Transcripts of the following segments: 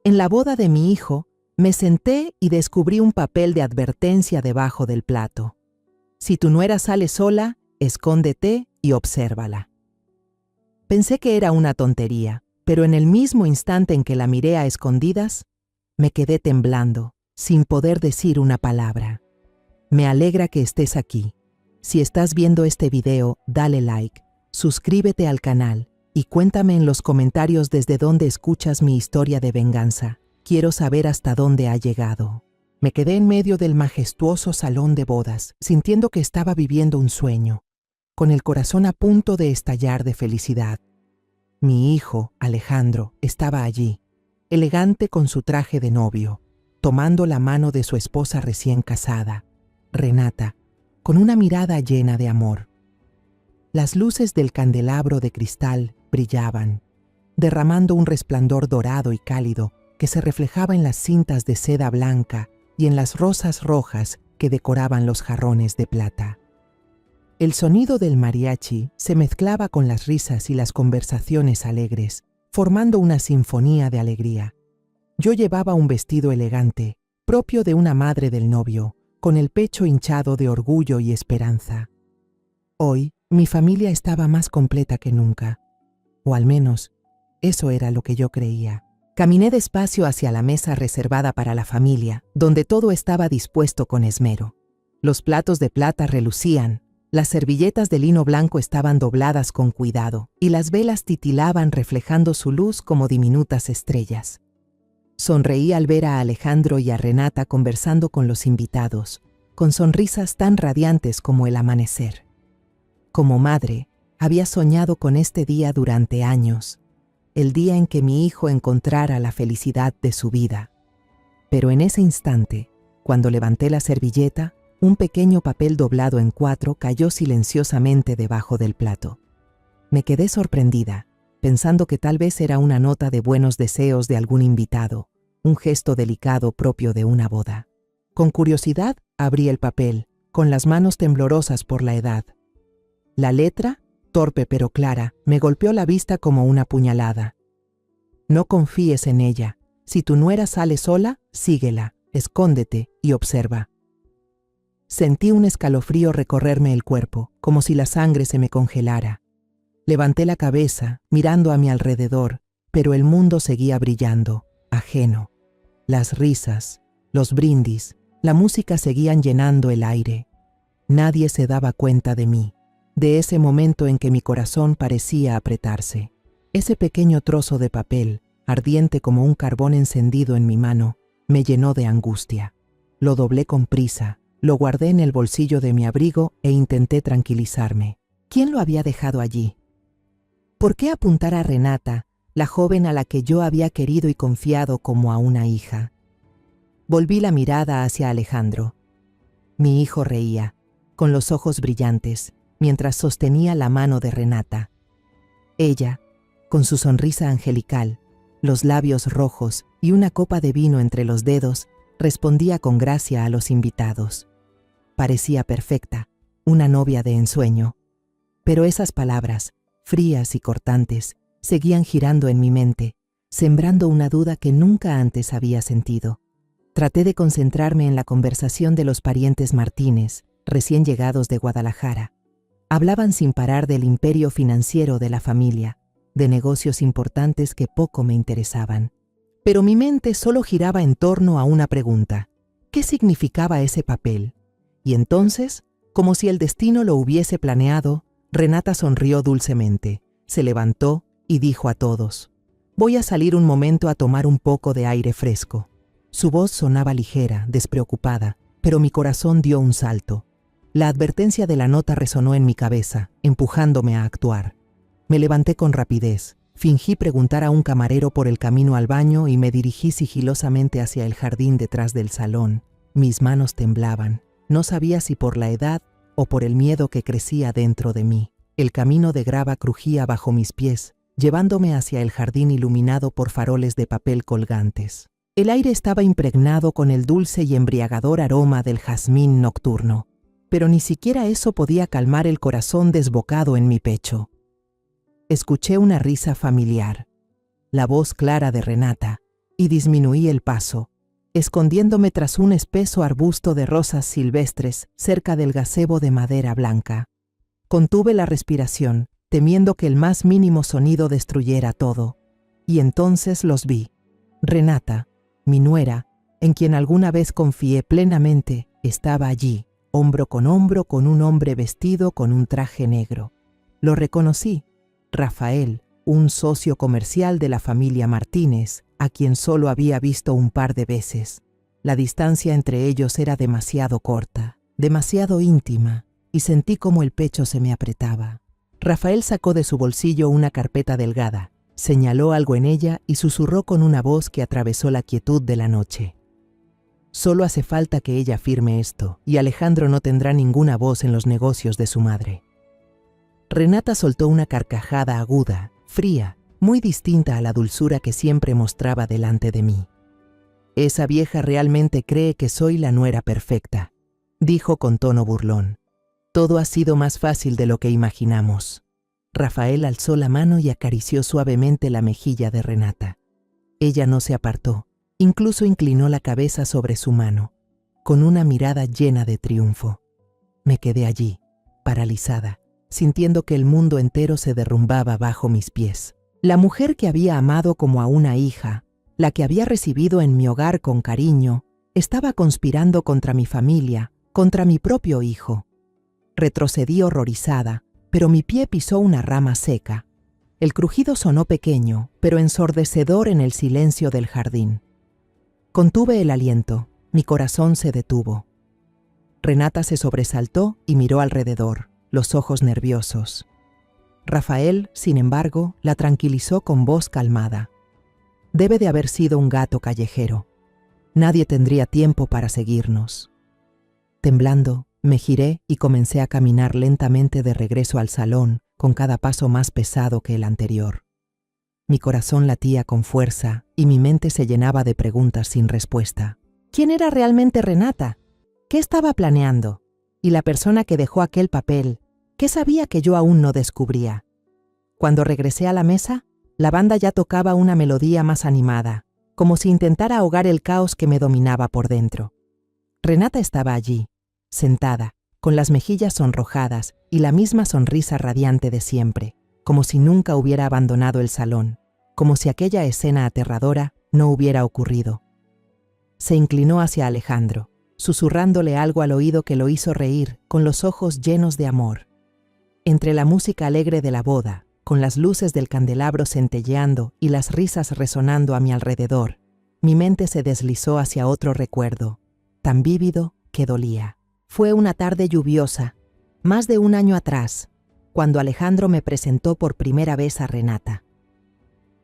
En la boda de mi hijo, me senté y descubrí un papel de advertencia debajo del plato. Si tu nuera sale sola, escóndete y obsérvala. Pensé que era una tontería, pero en el mismo instante en que la miré a escondidas, me quedé temblando, sin poder decir una palabra. Me alegra que estés aquí. Si estás viendo este video, dale like, suscríbete al canal y cuéntame en los comentarios desde dónde escuchas mi historia de venganza. Quiero saber hasta dónde ha llegado. Me quedé en medio del majestuoso salón de bodas, sintiendo que estaba viviendo un sueño, con el corazón a punto de estallar de felicidad. Mi hijo, Alejandro, estaba allí, elegante con su traje de novio, tomando la mano de su esposa recién casada, Renata, con una mirada llena de amor. Las luces del candelabro de cristal brillaban, derramando un resplandor dorado y cálido que se reflejaba en las cintas de seda blanca y en las rosas rojas que decoraban los jarrones de plata. El sonido del mariachi se mezclaba con las risas y las conversaciones alegres, formando una sinfonía de alegría. Yo llevaba un vestido elegante, propio de una madre del novio, con el pecho hinchado de orgullo y esperanza. Hoy, mi familia estaba más completa que nunca, o al menos, eso era lo que yo creía. Caminé despacio hacia la mesa reservada para la familia, donde todo estaba dispuesto con esmero. Los platos de plata relucían, las servilletas de lino blanco estaban dobladas con cuidado, y las velas titilaban reflejando su luz como diminutas estrellas. Sonreí al ver a Alejandro y a Renata conversando con los invitados, con sonrisas tan radiantes como el amanecer. Como madre, había soñado con este día durante años, el día en que mi hijo encontrara la felicidad de su vida. Pero en ese instante, cuando levanté la servilleta, un pequeño papel doblado en 4 cayó silenciosamente debajo del plato. Me quedé sorprendida, pensando que tal vez era una nota de buenos deseos de algún invitado, un gesto delicado propio de una boda. Con curiosidad, abrí el papel, con las manos temblorosas por la edad. La letra, torpe pero clara, me golpeó la vista como una puñalada. No confíes en ella. Si tu nuera sale sola, síguela, escóndete y observa. Sentí un escalofrío recorrerme el cuerpo, como si la sangre se me congelara. Levanté la cabeza, mirando a mi alrededor, pero el mundo seguía brillando, ajeno. Las risas, los brindis, la música seguían llenando el aire. Nadie se daba cuenta de mí, de ese momento en que mi corazón parecía apretarse. Ese pequeño trozo de papel, ardiente como un carbón encendido en mi mano, me llenó de angustia. Lo doblé con prisa, lo guardé en el bolsillo de mi abrigo e intenté tranquilizarme. ¿Quién lo había dejado allí? ¿Por qué apuntar a Renata, la joven a la que yo había querido y confiado como a una hija? Volví la mirada hacia Alejandro. Mi hijo reía, con los ojos brillantes, mientras sostenía la mano de Renata. Ella, con su sonrisa angelical, los labios rojos y una copa de vino entre los dedos, respondía con gracia a los invitados. Parecía perfecta, una novia de ensueño. Pero esas palabras, frías y cortantes, seguían girando en mi mente, sembrando una duda que nunca antes había sentido. Traté de concentrarme en la conversación de los parientes Martínez, recién llegados de Guadalajara. Hablaban sin parar del imperio financiero de la familia, de negocios importantes que poco me interesaban. Pero mi mente solo giraba en torno a una pregunta. ¿Qué significaba ese papel? Y entonces, como si el destino lo hubiese planeado, Renata sonrió dulcemente, se levantó y dijo a todos: «Voy a salir un momento a tomar un poco de aire fresco». Su voz sonaba ligera, despreocupada, pero mi corazón dio un salto. La advertencia de la nota resonó en mi cabeza, empujándome a actuar. Me levanté con rapidez, fingí preguntar a un camarero por el camino al baño y me dirigí sigilosamente hacia el jardín detrás del salón. Mis manos temblaban. No sabía si por la edad o por el miedo que crecía dentro de mí. El camino de grava crujía bajo mis pies, llevándome hacia el jardín iluminado por faroles de papel colgantes. El aire estaba impregnado con el dulce y embriagador aroma del jazmín nocturno, pero ni siquiera eso podía calmar el corazón desbocado en mi pecho. Escuché una risa familiar, la voz clara de Renata, y disminuí el paso, escondiéndome tras un espeso arbusto de rosas silvestres cerca del gazebo de madera blanca. Contuve la respiración, temiendo que el más mínimo sonido destruyera todo, y entonces los vi. Renata, mi nuera, en quien alguna vez confié plenamente, estaba allí, hombro con un hombre vestido con un traje negro. Lo reconocí, Rafael, un socio comercial de la familia Martínez, a quien solo había visto un par de veces. La distancia entre ellos era demasiado corta, demasiado íntima, y sentí como el pecho se me apretaba. Rafael sacó de su bolsillo una carpeta delgada, señaló algo en ella y susurró con una voz que atravesó la quietud de la noche. Solo hace falta que ella firme esto, y Alejandro no tendrá ninguna voz en los negocios de su madre. Renata soltó una carcajada aguda, fría, muy distinta a la dulzura que siempre mostraba delante de mí. Esa vieja realmente cree que soy la nuera perfecta, dijo con tono burlón. Todo ha sido más fácil de lo que imaginamos. Rafael alzó la mano y acarició suavemente la mejilla de Renata. Ella no se apartó, incluso inclinó la cabeza sobre su mano, con una mirada llena de triunfo. Me quedé allí, paralizada, sintiendo que el mundo entero se derrumbaba bajo mis pies. La mujer que había amado como a una hija, la que había recibido en mi hogar con cariño, estaba conspirando contra mi familia, contra mi propio hijo. Retrocedí horrorizada, pero mi pie pisó una rama seca. El crujido sonó pequeño, pero ensordecedor en el silencio del jardín. Contuve el aliento, mi corazón se detuvo. Renata se sobresaltó y miró alrededor, los ojos nerviosos. Rafael, sin embargo, la tranquilizó con voz calmada. Debe de haber sido un gato callejero. Nadie tendría tiempo para seguirnos. Temblando, me giré y comencé a caminar lentamente de regreso al salón, con cada paso más pesado que el anterior. Mi corazón latía con fuerza y mi mente se llenaba de preguntas sin respuesta. ¿Quién era realmente Renata? ¿Qué estaba planeando? Y la persona que dejó aquel papel, ¿qué sabía que yo aún no descubría? Cuando regresé a la mesa, la banda ya tocaba una melodía más animada, como si intentara ahogar el caos que me dominaba por dentro. Renata estaba allí, sentada, con las mejillas sonrojadas y la misma sonrisa radiante de siempre, como si nunca hubiera abandonado el salón, como si aquella escena aterradora no hubiera ocurrido. Se inclinó hacia Alejandro, susurrándole algo al oído que lo hizo reír, con los ojos llenos de amor. Entre la música alegre de la boda, con las luces del candelabro centelleando y las risas resonando a mi alrededor, mi mente se deslizó hacia otro recuerdo, tan vívido que dolía. Fue una tarde lluviosa, más de un año atrás, cuando Alejandro me presentó por primera vez a Renata.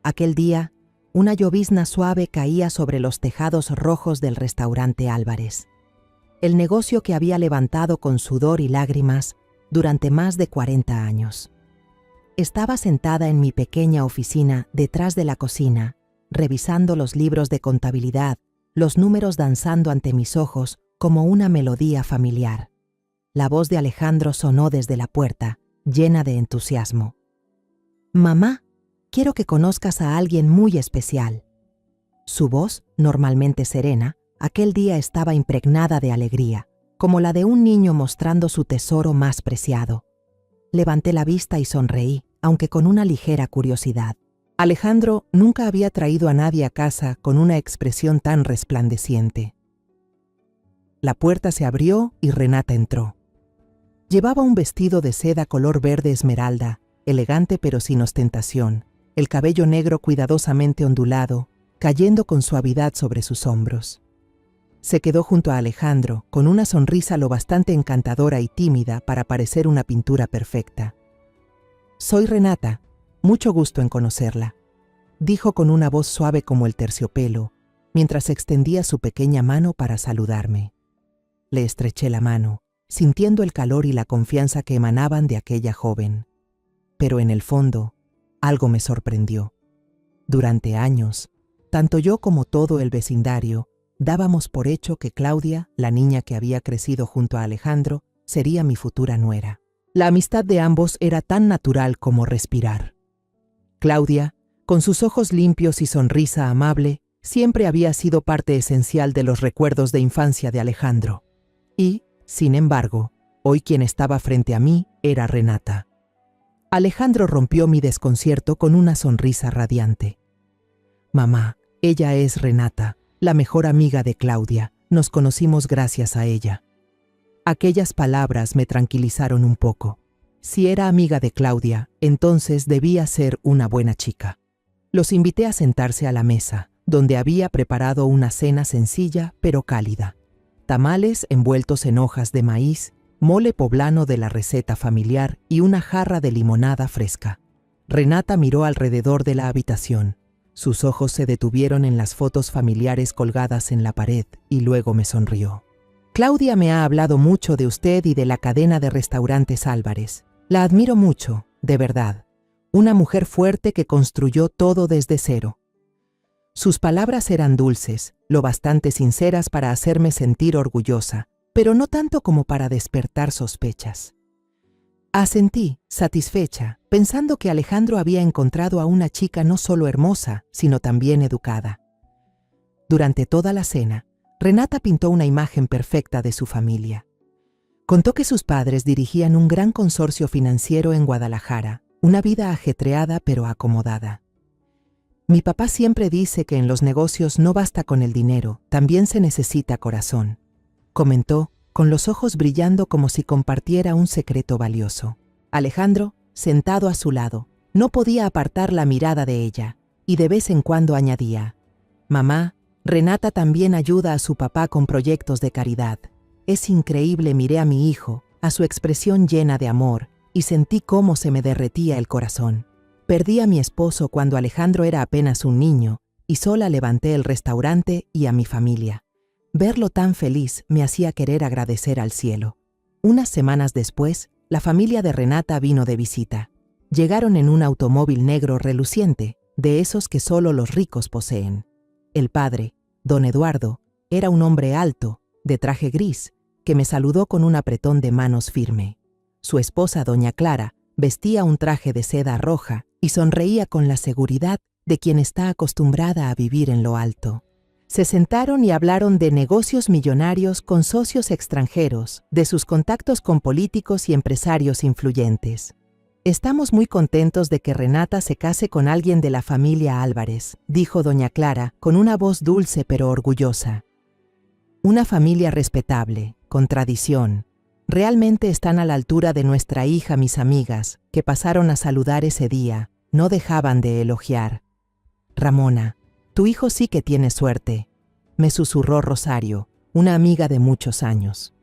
Aquel día, una llovizna suave caía sobre los tejados rojos del restaurante Álvarez, el negocio que había levantado con sudor y lágrimas durante más de 40 años. Estaba sentada en mi pequeña oficina detrás de la cocina, revisando los libros de contabilidad, los números danzando ante mis ojos como una melodía familiar. La voz de Alejandro sonó desde la puerta, llena de entusiasmo. «Mamá, quiero que conozcas a alguien muy especial». Su voz, normalmente serena, aquel día estaba impregnada de alegría, como la de un niño mostrando su tesoro más preciado. Levanté la vista y sonreí, aunque con una ligera curiosidad. Alejandro nunca había traído a nadie a casa con una expresión tan resplandeciente. La puerta se abrió y Renata entró. Llevaba un vestido de seda color verde esmeralda, elegante pero sin ostentación, el cabello negro cuidadosamente ondulado, cayendo con suavidad sobre sus hombros. Se quedó junto a Alejandro, con una sonrisa lo bastante encantadora y tímida para parecer una pintura perfecta. «Soy Renata, mucho gusto en conocerla», dijo con una voz suave como el terciopelo, mientras extendía su pequeña mano para saludarme. Le estreché la mano, sintiendo el calor y la confianza que emanaban de aquella joven. Pero en el fondo, algo me sorprendió. Durante años, tanto yo como todo el vecindario, dábamos por hecho que Claudia, la niña que había crecido junto a Alejandro, sería mi futura nuera. La amistad de ambos era tan natural como respirar. Claudia, con sus ojos limpios y sonrisa amable, siempre había sido parte esencial de los recuerdos de infancia de Alejandro. Y, sin embargo, hoy quien estaba frente a mí era Renata. Alejandro rompió mi desconcierto con una sonrisa radiante. Mamá, ella es Renata, la mejor amiga de Claudia. Nos conocimos gracias a ella. Aquellas palabras me tranquilizaron un poco. Si era amiga de Claudia, entonces debía ser una buena chica. Los invité a sentarse a la mesa, donde había preparado una cena sencilla pero cálida. Tamales envueltos en hojas de maíz, mole poblano de la receta familiar y una jarra de limonada fresca. Renata miró alrededor de la habitación. Sus ojos se detuvieron en las fotos familiares colgadas en la pared y luego me sonrió. Claudia me ha hablado mucho de usted y de la cadena de restaurantes Álvarez. La admiro mucho, de verdad. Una mujer fuerte que construyó todo desde cero. Sus palabras eran dulces, lo bastante sinceras para hacerme sentir orgullosa, pero no tanto como para despertar sospechas. Asentí, satisfecha, pensando que Alejandro había encontrado a una chica no solo hermosa, sino también educada. Durante toda la cena, Renata pintó una imagen perfecta de su familia. Contó que sus padres dirigían un gran consorcio financiero en Guadalajara, una vida ajetreada pero acomodada. Mi papá siempre dice que en los negocios no basta con el dinero, también se necesita corazón, comentó, con los ojos brillando como si compartiera un secreto valioso. Alejandro, sentado a su lado, no podía apartar la mirada de ella, y de vez en cuando añadía: «Mamá, Renata también ayuda a su papá con proyectos de caridad. Es increíble». Miré a mi hijo, a su expresión llena de amor, y sentí cómo se me derretía el corazón. Perdí a mi esposo cuando Alejandro era apenas un niño, y sola levanté el restaurante y a mi familia. Verlo tan feliz me hacía querer agradecer al cielo. Unas semanas después, la familia de Renata vino de visita. Llegaron en un automóvil negro reluciente, de esos que solo los ricos poseen. El padre, don Eduardo, era un hombre alto, de traje gris, que me saludó con un apretón de manos firme. Su esposa, doña Clara, vestía un traje de seda roja y sonreía con la seguridad de quien está acostumbrada a vivir en lo alto. Se sentaron y hablaron de negocios millonarios con socios extranjeros, de sus contactos con políticos y empresarios influyentes. «Estamos muy contentos de que Renata se case con alguien de la familia Álvarez», dijo doña Clara, con una voz dulce pero orgullosa. «Una familia respetable, con tradición. Realmente están a la altura de nuestra hija». Mis amigas, que pasaron a saludar ese día, no dejaban de elogiar. «Ramona, tu hijo sí que tiene suerte», me susurró Rosario, una amiga de muchos años.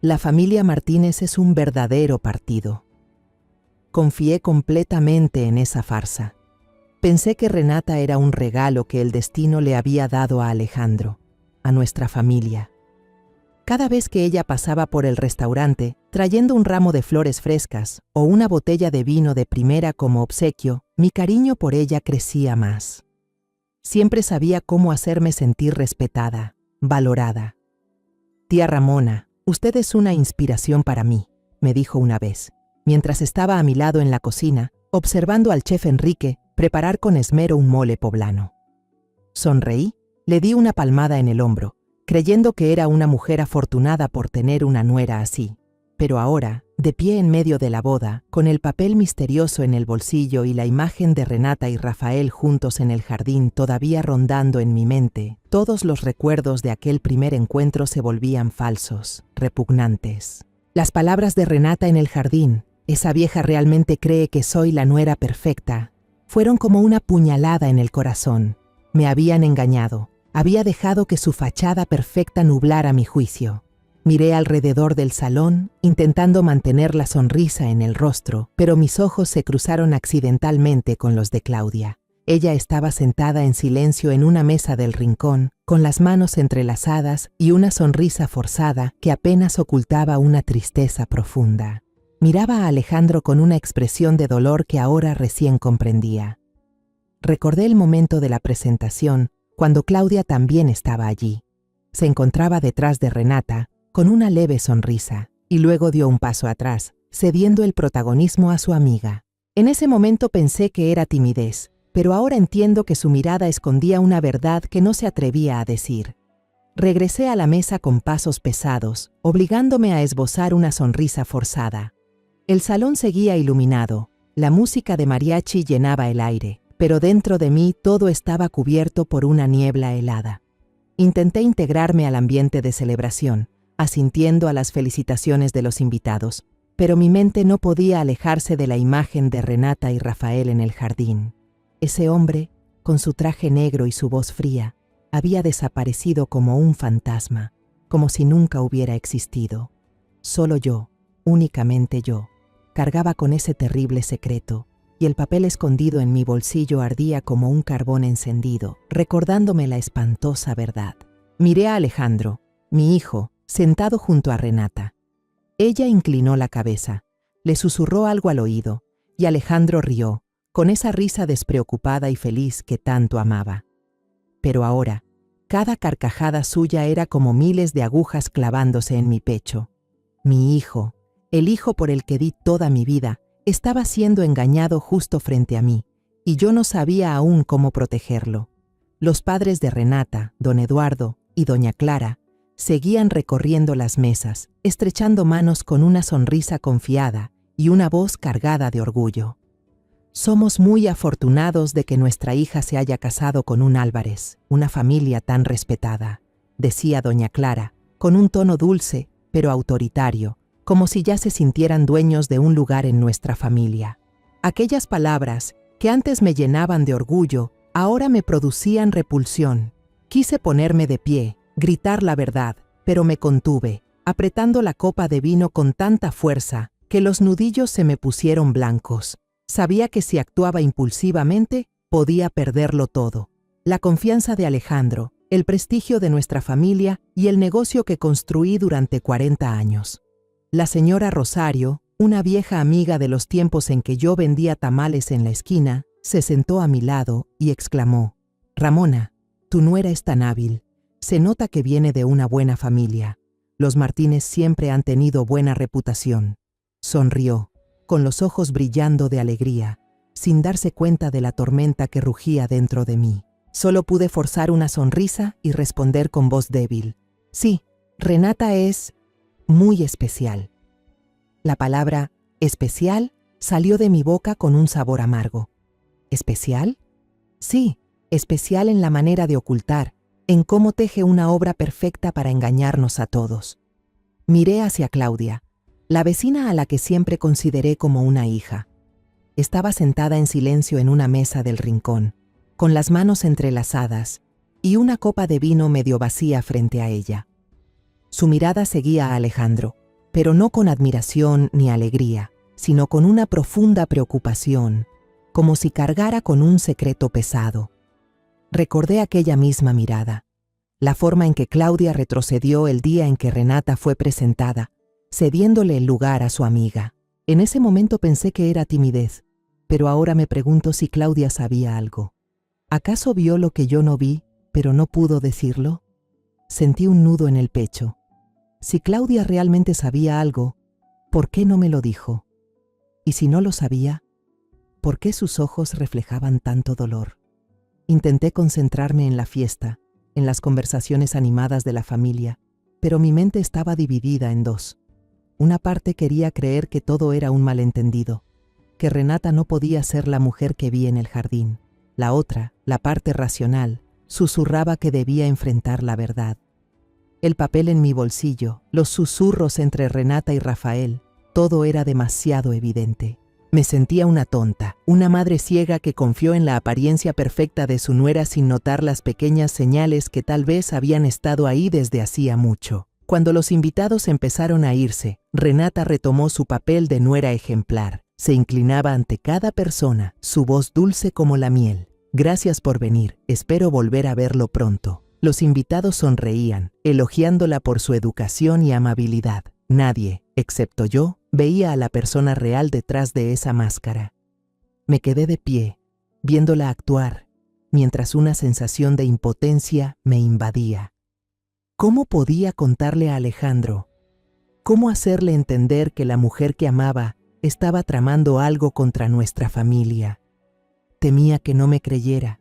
«La familia Martínez es un verdadero partido». Confié completamente en esa farsa. Pensé que Renata era un regalo que el destino le había dado a Alejandro, a nuestra familia. Cada vez que ella pasaba por el restaurante, trayendo un ramo de flores frescas o una botella de vino de primera como obsequio, mi cariño por ella crecía más. Siempre sabía cómo hacerme sentir respetada, valorada. «Tía Ramona, usted es una inspiración para mí», me dijo una vez, mientras estaba a mi lado en la cocina, observando al chef Enrique preparar con esmero un mole poblano. Sonreí, le di una palmada en el hombro, creyendo que era una mujer afortunada por tener una nuera así. Pero ahora, de pie en medio de la boda, con el papel misterioso en el bolsillo y la imagen de Renata y Rafael juntos en el jardín todavía rondando en mi mente, todos los recuerdos de aquel primer encuentro se volvían falsos, repugnantes. Las palabras de Renata en el jardín: «Esa vieja realmente cree que soy la nuera perfecta», fueron como una puñalada en el corazón. Me habían engañado. Había dejado que su fachada perfecta nublara mi juicio. Miré alrededor del salón, intentando mantener la sonrisa en el rostro, pero mis ojos se cruzaron accidentalmente con los de Claudia. Ella estaba sentada en silencio en una mesa del rincón, con las manos entrelazadas y una sonrisa forzada que apenas ocultaba una tristeza profunda. Miraba a Alejandro con una expresión de dolor que ahora recién comprendía. Recordé el momento de la presentación, cuando Claudia también estaba allí. Se encontraba detrás de Renata, con una leve sonrisa, y luego dio un paso atrás, cediendo el protagonismo a su amiga. En ese momento pensé que era timidez, pero ahora entiendo que su mirada escondía una verdad que no se atrevía a decir. Regresé a la mesa con pasos pesados, obligándome a esbozar una sonrisa forzada. El salón seguía iluminado, la música de mariachi llenaba el aire, pero dentro de mí todo estaba cubierto por una niebla helada. Intenté integrarme al ambiente de celebración, asintiendo a las felicitaciones de los invitados, pero mi mente no podía alejarse de la imagen de Renata y Rafael en el jardín. Ese hombre, con su traje negro y su voz fría, había desaparecido como un fantasma, como si nunca hubiera existido. Solo yo, únicamente yo, cargaba con ese terrible secreto, y el papel escondido en mi bolsillo ardía como un carbón encendido, recordándome la espantosa verdad. Miré a Alejandro, mi hijo, sentado junto a Renata. Ella inclinó la cabeza, le susurró algo al oído, y Alejandro rió, con esa risa despreocupada y feliz que tanto amaba. Pero ahora, cada carcajada suya era como miles de agujas clavándose en mi pecho. Mi hijo, el hijo por el que di toda mi vida, estaba siendo engañado justo frente a mí, y yo no sabía aún cómo protegerlo. Los padres de Renata, don Eduardo y doña Clara, seguían recorriendo las mesas, estrechando manos con una sonrisa confiada y una voz cargada de orgullo. Somos muy afortunados de que nuestra hija se haya casado con un Álvarez, una familia tan respetada, decía doña Clara, con un tono dulce, pero autoritario, como si ya se sintieran dueños de un lugar en nuestra familia. Aquellas palabras, que antes me llenaban de orgullo, ahora me producían repulsión. Quise ponerme de pie, gritar la verdad, pero me contuve, apretando la copa de vino con tanta fuerza que los nudillos se me pusieron blancos. Sabía que si actuaba impulsivamente, podía perderlo todo. La confianza de Alejandro, el prestigio de nuestra familia y el negocio que construí durante 40 años. La señora Rosario, una vieja amiga de los tiempos en que yo vendía tamales en la esquina, se sentó a mi lado y exclamó: «Ramona, tu nuera es tan hábil. Se nota que viene de una buena familia. Los Martínez siempre han tenido buena reputación». Sonrió, con los ojos brillando de alegría, sin darse cuenta de la tormenta que rugía dentro de mí. Solo pude forzar una sonrisa y responder con voz débil: «Sí, Renata es muy especial». La palabra «especial» salió de mi boca con un sabor amargo. ¿Especial? Sí, especial en la manera de ocultar, en cómo teje una obra perfecta para engañarnos a todos. Miré hacia Claudia, la vecina a la que siempre consideré como una hija. Estaba sentada en silencio en una mesa del rincón, con las manos entrelazadas y una copa de vino medio vacía frente a ella. Su mirada seguía a Alejandro, pero no con admiración ni alegría, sino con una profunda preocupación, como si cargara con un secreto pesado. Recordé aquella misma mirada, la forma en que Claudia retrocedió el día en que Renata fue presentada, cediéndole el lugar a su amiga. En ese momento pensé que era timidez, pero ahora me pregunto si Claudia sabía algo. ¿Acaso vio lo que yo no vi, pero no pudo decirlo? Sentí un nudo en el pecho. Si Claudia realmente sabía algo, ¿por qué no me lo dijo? Y si no lo sabía, ¿por qué sus ojos reflejaban tanto dolor? Intenté concentrarme en la fiesta, en las conversaciones animadas de la familia, pero mi mente estaba dividida en dos. Una parte quería creer que todo era un malentendido, que Renata no podía ser la mujer que vi en el jardín. La otra, la parte racional, susurraba que debía enfrentar la verdad. El papel en mi bolsillo, los susurros entre Renata y Rafael, todo era demasiado evidente. Me sentía una tonta, una madre ciega que confió en la apariencia perfecta de su nuera sin notar las pequeñas señales que tal vez habían estado ahí desde hacía mucho. Cuando los invitados empezaron a irse, Renata retomó su papel de nuera ejemplar. Se inclinaba ante cada persona, su voz dulce como la miel. «Gracias por venir, espero volver a verlo pronto». Los invitados sonreían, elogiándola por su educación y amabilidad. Nadie, excepto yo, veía a la persona real detrás de esa máscara. Me quedé de pie, viéndola actuar, mientras una sensación de impotencia me invadía. ¿Cómo podía contarle a Alejandro? ¿Cómo hacerle entender que la mujer que amaba estaba tramando algo contra nuestra familia? Temía que no me creyera,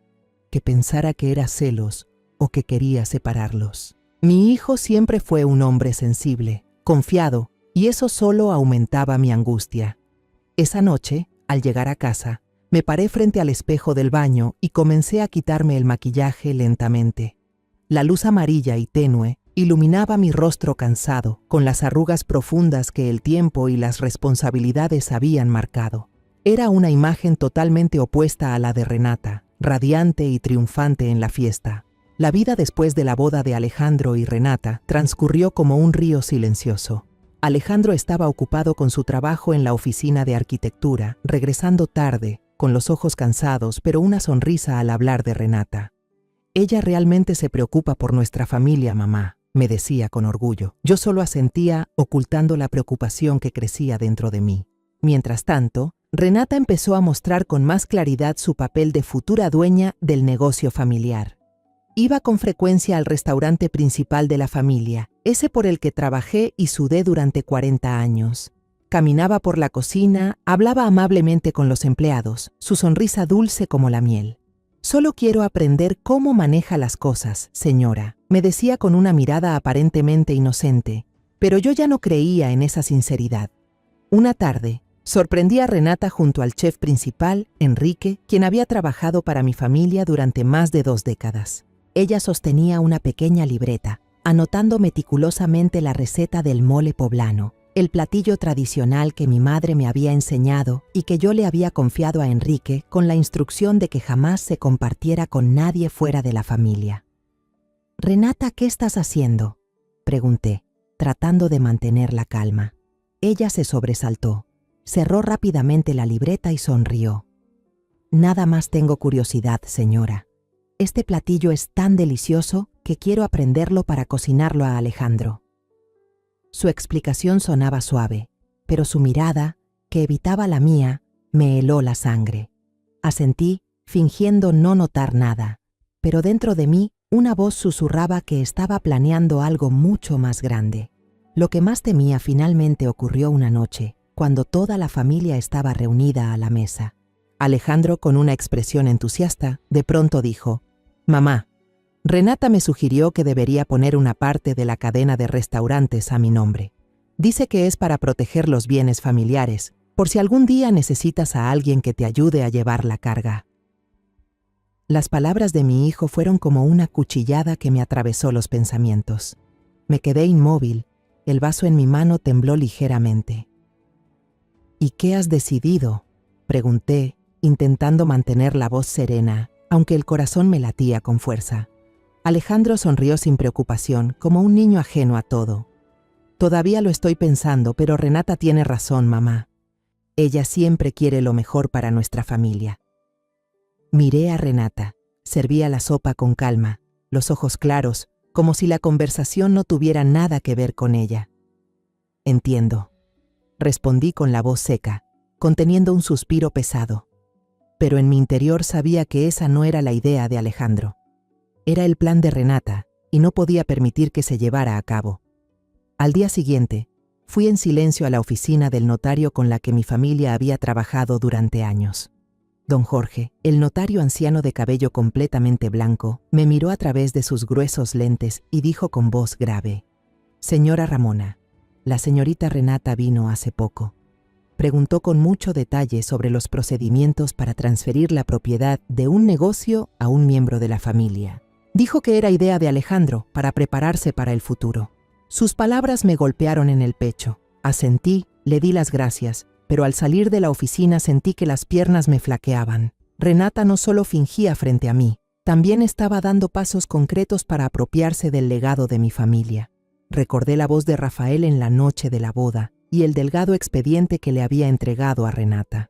que pensara que era celos o que quería separarlos. Mi hijo siempre fue un hombre sensible, confiado, y eso solo aumentaba mi angustia. Esa noche, al llegar a casa, me paré frente al espejo del baño y comencé a quitarme el maquillaje lentamente. La luz amarilla y tenue iluminaba mi rostro cansado, con las arrugas profundas que el tiempo y las responsabilidades habían marcado. Era una imagen totalmente opuesta a la de Renata, radiante y triunfante en la fiesta. La vida después de la boda de Alejandro y Renata transcurrió como un río silencioso. Alejandro estaba ocupado con su trabajo en la oficina de arquitectura, regresando tarde, con los ojos cansados, pero una sonrisa al hablar de Renata. «Ella realmente se preocupa por nuestra familia, mamá», me decía con orgullo. Yo solo asentía, ocultando la preocupación que crecía dentro de mí. Mientras tanto, Renata empezó a mostrar con más claridad su papel de futura dueña del negocio familiar. Iba con frecuencia al restaurante principal de la familia, ese por el que trabajé y sudé durante 40 años. Caminaba por la cocina, hablaba amablemente con los empleados, su sonrisa dulce como la miel. «Solo quiero aprender cómo maneja las cosas, señora», me decía con una mirada aparentemente inocente, pero yo ya no creía en esa sinceridad. Una tarde, sorprendí a Renata junto al chef principal, Enrique, quien había trabajado para mi familia durante más de 2 décadas. Ella sostenía una pequeña libreta, anotando meticulosamente la receta del mole poblano, el platillo tradicional que mi madre me había enseñado y que yo le había confiado a Enrique con la instrucción de que jamás se compartiera con nadie fuera de la familia. «Renata, ¿qué estás haciendo?», pregunté, tratando de mantener la calma. Ella se sobresaltó, cerró rápidamente la libreta y sonrió. «Nada más tengo curiosidad, señora. Este platillo es tan delicioso que quiero aprenderlo para cocinarlo a Alejandro». Su explicación sonaba suave, pero su mirada, que evitaba la mía, me heló la sangre. Asentí, fingiendo no notar nada, pero dentro de mí una voz susurraba que estaba planeando algo mucho más grande. Lo que más temía finalmente ocurrió una noche, cuando toda la familia estaba reunida a la mesa. Alejandro, con una expresión entusiasta, de pronto dijo: «Mamá, Renata me sugirió que debería poner una parte de la cadena de restaurantes a mi nombre. Dice que es para proteger los bienes familiares, por si algún día necesitas a alguien que te ayude a llevar la carga». Las palabras de mi hijo fueron como una cuchillada que me atravesó los pensamientos. Me quedé inmóvil, el vaso en mi mano tembló ligeramente. «¿Y qué has decidido?», pregunté, intentando mantener la voz serena, aunque el corazón me latía con fuerza. Alejandro sonrió sin preocupación, como un niño ajeno a todo. «Todavía lo estoy pensando, pero Renata tiene razón, mamá. Ella siempre quiere lo mejor para nuestra familia». Miré a Renata. Servía la sopa con calma, los ojos claros, como si la conversación no tuviera nada que ver con ella. «Entiendo», respondí con la voz seca, conteniendo un suspiro pesado. Pero en mi interior sabía que esa no era la idea de Alejandro. Era el plan de Renata, y no podía permitir que se llevara a cabo. Al día siguiente, fui en silencio a la oficina del notario con la que mi familia había trabajado durante años. Don Jorge, el notario anciano de cabello completamente blanco, me miró a través de sus gruesos lentes y dijo con voz grave: «Señora Ramona, la señorita Renata vino hace poco». Preguntó con mucho detalle sobre los procedimientos para transferir la propiedad de un negocio a un miembro de la familia. Dijo que era idea de Alejandro para prepararse para el futuro. Sus palabras me golpearon en el pecho. Asentí, le di las gracias, pero al salir de la oficina sentí que las piernas me flaqueaban. Renata no solo fingía frente a mí, también estaba dando pasos concretos para apropiarse del legado de mi familia. Recordé la voz de Rafael en la noche de la boda y el delgado expediente que le había entregado a Renata.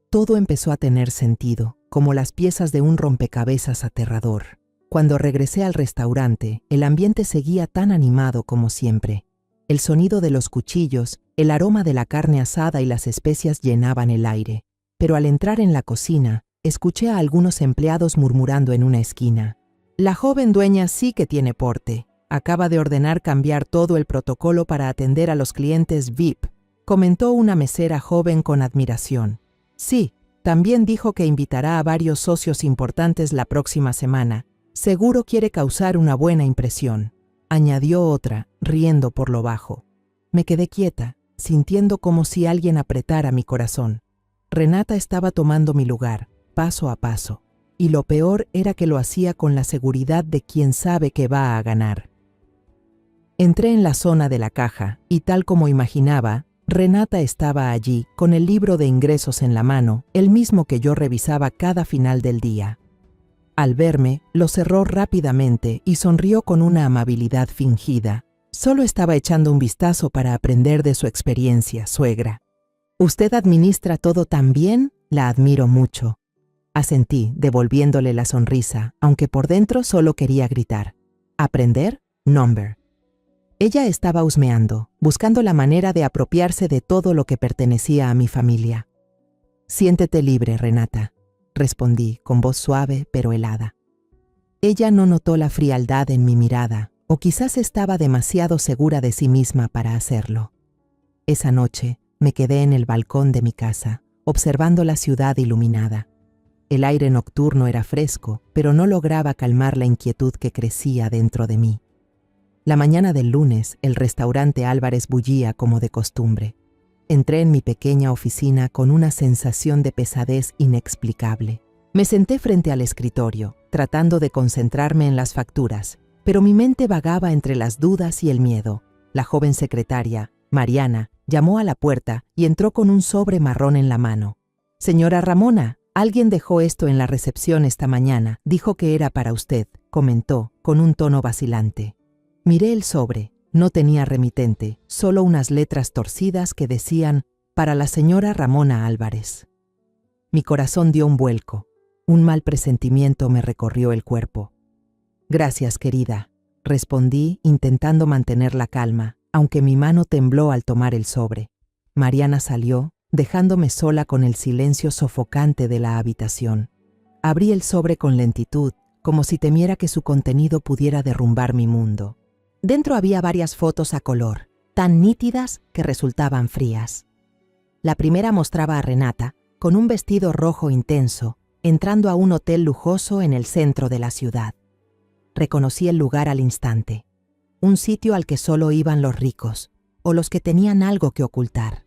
Todo empezó a tener sentido, como las piezas de un rompecabezas aterrador. Cuando regresé al restaurante, el ambiente seguía tan animado como siempre. El sonido de los cuchillos, el aroma de la carne asada y las especias llenaban el aire. Pero al entrar en la cocina, escuché a algunos empleados murmurando en una esquina: «La joven dueña sí que tiene porte. Acaba de ordenar cambiar todo el protocolo para atender a los clientes VIP», comentó una mesera joven con admiración. «Sí, También dijo que invitará a varios socios importantes la próxima semana. Seguro quiere causar una buena impresión, añadió otra, riendo por lo bajo. Me quedé quieta, sintiendo como si alguien apretara mi corazón. Renata estaba tomando mi lugar, paso a paso, y lo peor era que lo hacía con la seguridad de quien sabe que va a ganar. Entré en la zona de la caja, y tal como imaginaba, Renata estaba allí, con el libro de ingresos en la mano, el mismo que yo revisaba cada final del día. Al verme, lo cerró rápidamente y sonrió con una amabilidad fingida. Solo estaba echando un vistazo para aprender de su experiencia, suegra. «¿Usted administra todo tan bien? La admiro mucho». Asentí, devolviéndole la sonrisa, aunque por dentro solo quería gritar. «¿Aprender? Number». Ella estaba husmeando, buscando la manera de apropiarse de todo lo que pertenecía a mi familia. «Siéntete libre, Renata», respondí con voz suave pero helada. Ella no notó la frialdad en mi mirada, o quizás estaba demasiado segura de sí misma para hacerlo. Esa noche me quedé en el balcón de mi casa, observando la ciudad iluminada. El aire nocturno era fresco, pero no lograba calmar la inquietud que crecía dentro de mí. La mañana del lunes, el restaurante Álvarez bullía como de costumbre. Entré en mi pequeña oficina con una sensación de pesadez inexplicable. Me senté frente al escritorio, tratando de concentrarme en las facturas, pero mi mente vagaba entre las dudas y el miedo. La joven secretaria, Mariana, llamó a la puerta y entró con un sobre marrón en la mano. «Señora Ramona, alguien dejó esto en la recepción esta mañana. Dijo que era para usted», comentó, con un tono vacilante. Miré el sobre. No tenía remitente, solo unas letras torcidas que decían «Para la señora Ramona Álvarez». Mi corazón dio un vuelco. Un mal presentimiento me recorrió el cuerpo. «Gracias, querida», respondí, intentando mantener la calma, aunque mi mano tembló al tomar el sobre. Mariana salió, dejándome sola con el silencio sofocante de la habitación. Abrí el sobre con lentitud, como si temiera que su contenido pudiera derrumbar mi mundo. Dentro había varias fotos a color, tan nítidas que resultaban frías. La primera mostraba a Renata, con un vestido rojo intenso, entrando a un hotel lujoso en el centro de la ciudad. Reconocí el lugar al instante, un sitio al que solo iban los ricos, o los que tenían algo que ocultar.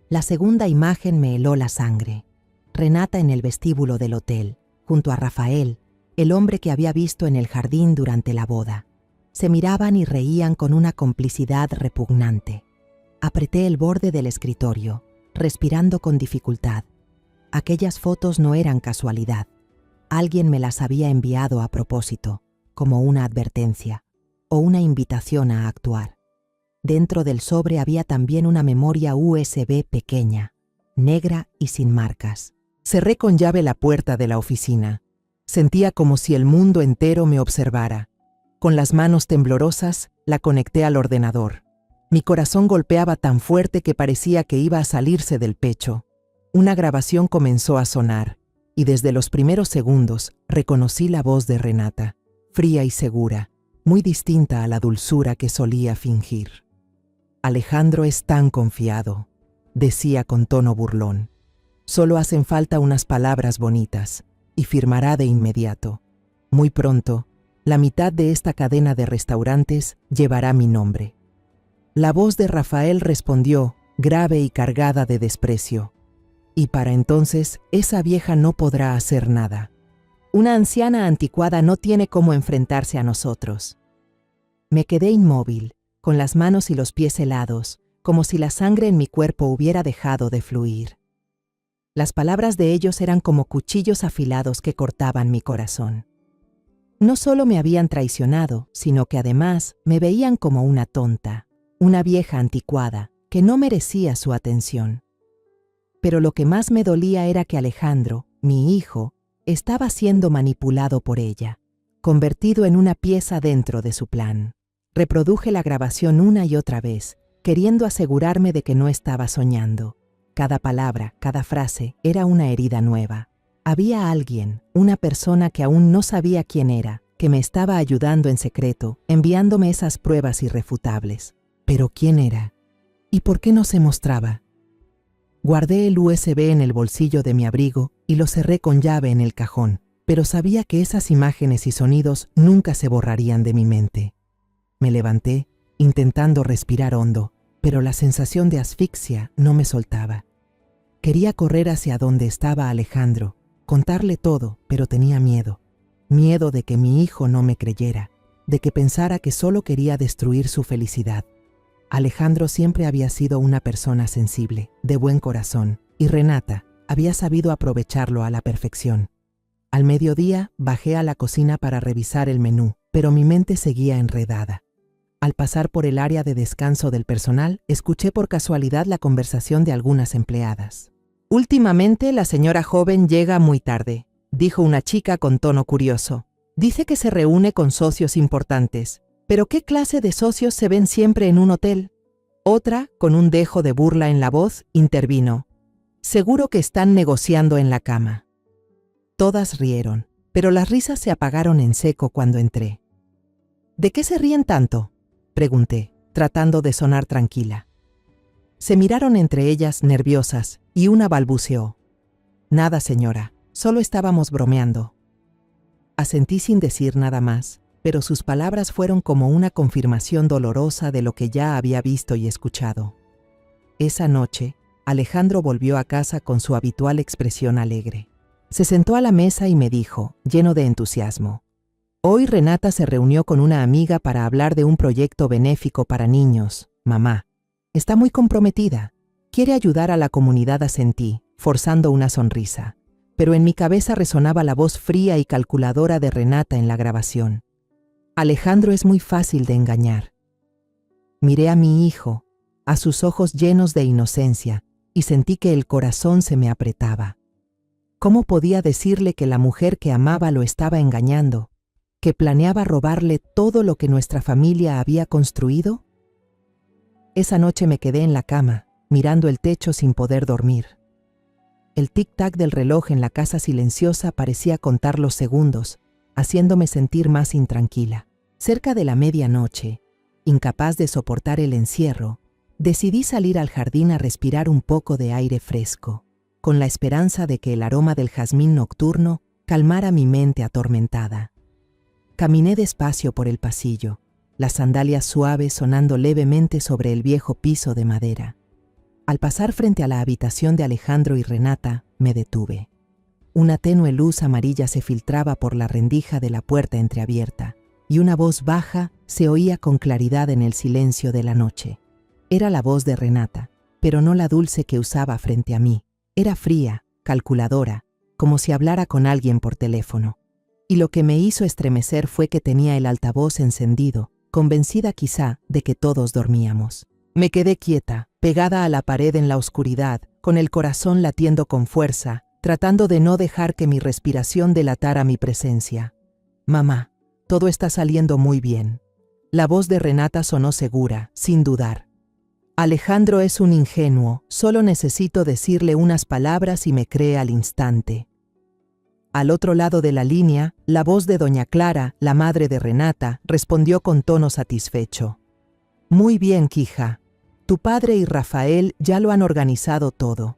La segunda imagen me heló la sangre. Renata en el vestíbulo del hotel, junto a Rafael, el hombre que había visto en el jardín durante la boda. Se miraban y reían con una complicidad repugnante. Apreté el borde del escritorio, respirando con dificultad. Aquellas fotos no eran casualidad. Alguien me las había enviado a propósito, como una advertencia, o una invitación a actuar. Dentro del sobre había también una memoria USB pequeña, negra y sin marcas. Cerré con llave la puerta de la oficina. Sentía como si el mundo entero me observara. Con las manos temblorosas, la conecté al ordenador. Mi corazón golpeaba tan fuerte que parecía que iba a salirse del pecho. Una grabación comenzó a sonar, y desde los primeros segundos reconocí la voz de Renata, fría y segura, muy distinta a la dulzura que solía fingir. «Alejandro es tan confiado», decía con tono burlón. «Solo hacen falta unas palabras bonitas, y firmará de inmediato. Muy pronto, la mitad de esta cadena de restaurantes llevará mi nombre». La voz de Rafael respondió, grave y cargada de desprecio. «Y para entonces, esa vieja no podrá hacer nada. Una anciana anticuada no tiene cómo enfrentarse a nosotros». Me quedé inmóvil, con las manos y los pies helados, como si la sangre en mi cuerpo hubiera dejado de fluir. Las palabras de ellos eran como cuchillos afilados que cortaban mi corazón. No solo me habían traicionado, sino que además me veían como una tonta, una vieja anticuada, que no merecía su atención. Pero lo que más me dolía era que Alejandro, mi hijo, estaba siendo manipulado por ella, convertido en una pieza dentro de su plan. Reproduje la grabación una y otra vez, queriendo asegurarme de que no estaba soñando. Cada palabra, cada frase, era una herida nueva. Había alguien, una persona que aún no sabía quién era, que me estaba ayudando en secreto, enviándome esas pruebas irrefutables. Pero ¿quién era? ¿Y por qué no se mostraba? Guardé el USB en el bolsillo de mi abrigo y lo cerré con llave en el cajón, pero sabía que esas imágenes y sonidos nunca se borrarían de mi mente. Me levanté, intentando respirar hondo, pero la sensación de asfixia no me soltaba. Quería correr hacia donde estaba Alejandro, contarle todo, pero tenía miedo. Miedo de que mi hijo no me creyera, de que pensara que solo quería destruir su felicidad. Alejandro siempre había sido una persona sensible, de buen corazón, y Renata había sabido aprovecharlo a la perfección. Al mediodía bajé a la cocina para revisar el menú, pero mi mente seguía enredada. Al pasar por el área de descanso del personal, escuché por casualidad la conversación de algunas empleadas. Últimamente la señora joven llega muy tarde, dijo una chica con tono curioso. Dice que se reúne con socios importantes. ¿Pero qué clase de socios se ven siempre en un hotel? Otra, con un dejo de burla en la voz, intervino. Seguro que están negociando en la cama. Todas rieron, pero las risas se apagaron en seco cuando entré. ¿De qué se ríen tanto?, pregunté, tratando de sonar tranquila. Se miraron entre ellas nerviosas y una balbuceó. Nada, señora, solo estábamos bromeando. Asentí sin decir nada más, pero sus palabras fueron como una confirmación dolorosa de lo que ya había visto y escuchado. Esa noche, Alejandro volvió a casa con su habitual expresión alegre. Se sentó a la mesa y me dijo, lleno de entusiasmo: «Hoy Renata se reunió con una amiga para hablar de un proyecto benéfico para niños, mamá. Está muy comprometida. Quiere ayudar a la comunidad asentí, forzando una sonrisa. Pero en mi cabeza resonaba la voz fría y calculadora de Renata en la grabación. Alejandro es muy fácil de engañar». Miré a mi hijo, a sus ojos llenos de inocencia, y sentí que el corazón se me apretaba. ¿Cómo podía decirle que la mujer que amaba lo estaba engañando, que planeaba robarle todo lo que nuestra familia había construido? Esa noche me quedé en la cama, mirando el techo sin poder dormir. El tic-tac del reloj en la casa silenciosa parecía contar los segundos, haciéndome sentir más intranquila. Cerca de la medianoche, incapaz de soportar el encierro, decidí salir al jardín a respirar un poco de aire fresco, con la esperanza de que el aroma del jazmín nocturno calmara mi mente atormentada. Caminé despacio por el pasillo, las sandalias suaves sonando levemente sobre el viejo piso de madera. Al pasar frente a la habitación de Alejandro y Renata, me detuve. Una tenue luz amarilla se filtraba por la rendija de la puerta entreabierta, y una voz baja se oía con claridad en el silencio de la noche. Era la voz de Renata, pero no la dulce que usaba frente a mí. Era fría, calculadora, como si hablara con alguien por teléfono. Y lo que me hizo estremecer fue que tenía el altavoz encendido, convencida quizá de que todos dormíamos. Me quedé quieta, pegada a la pared en la oscuridad, con el corazón latiendo con fuerza, tratando de no dejar que mi respiración delatara mi presencia. «Mamá, todo está saliendo muy bien». La voz de Renata sonó segura, sin dudar. «Alejandro es un ingenuo, solo necesito decirle unas palabras y me cree al instante». Al otro lado de la línea, la voz de doña Clara, la madre de Renata, respondió con tono satisfecho. «Muy bien, Quija. Tu padre y Rafael ya lo han organizado todo.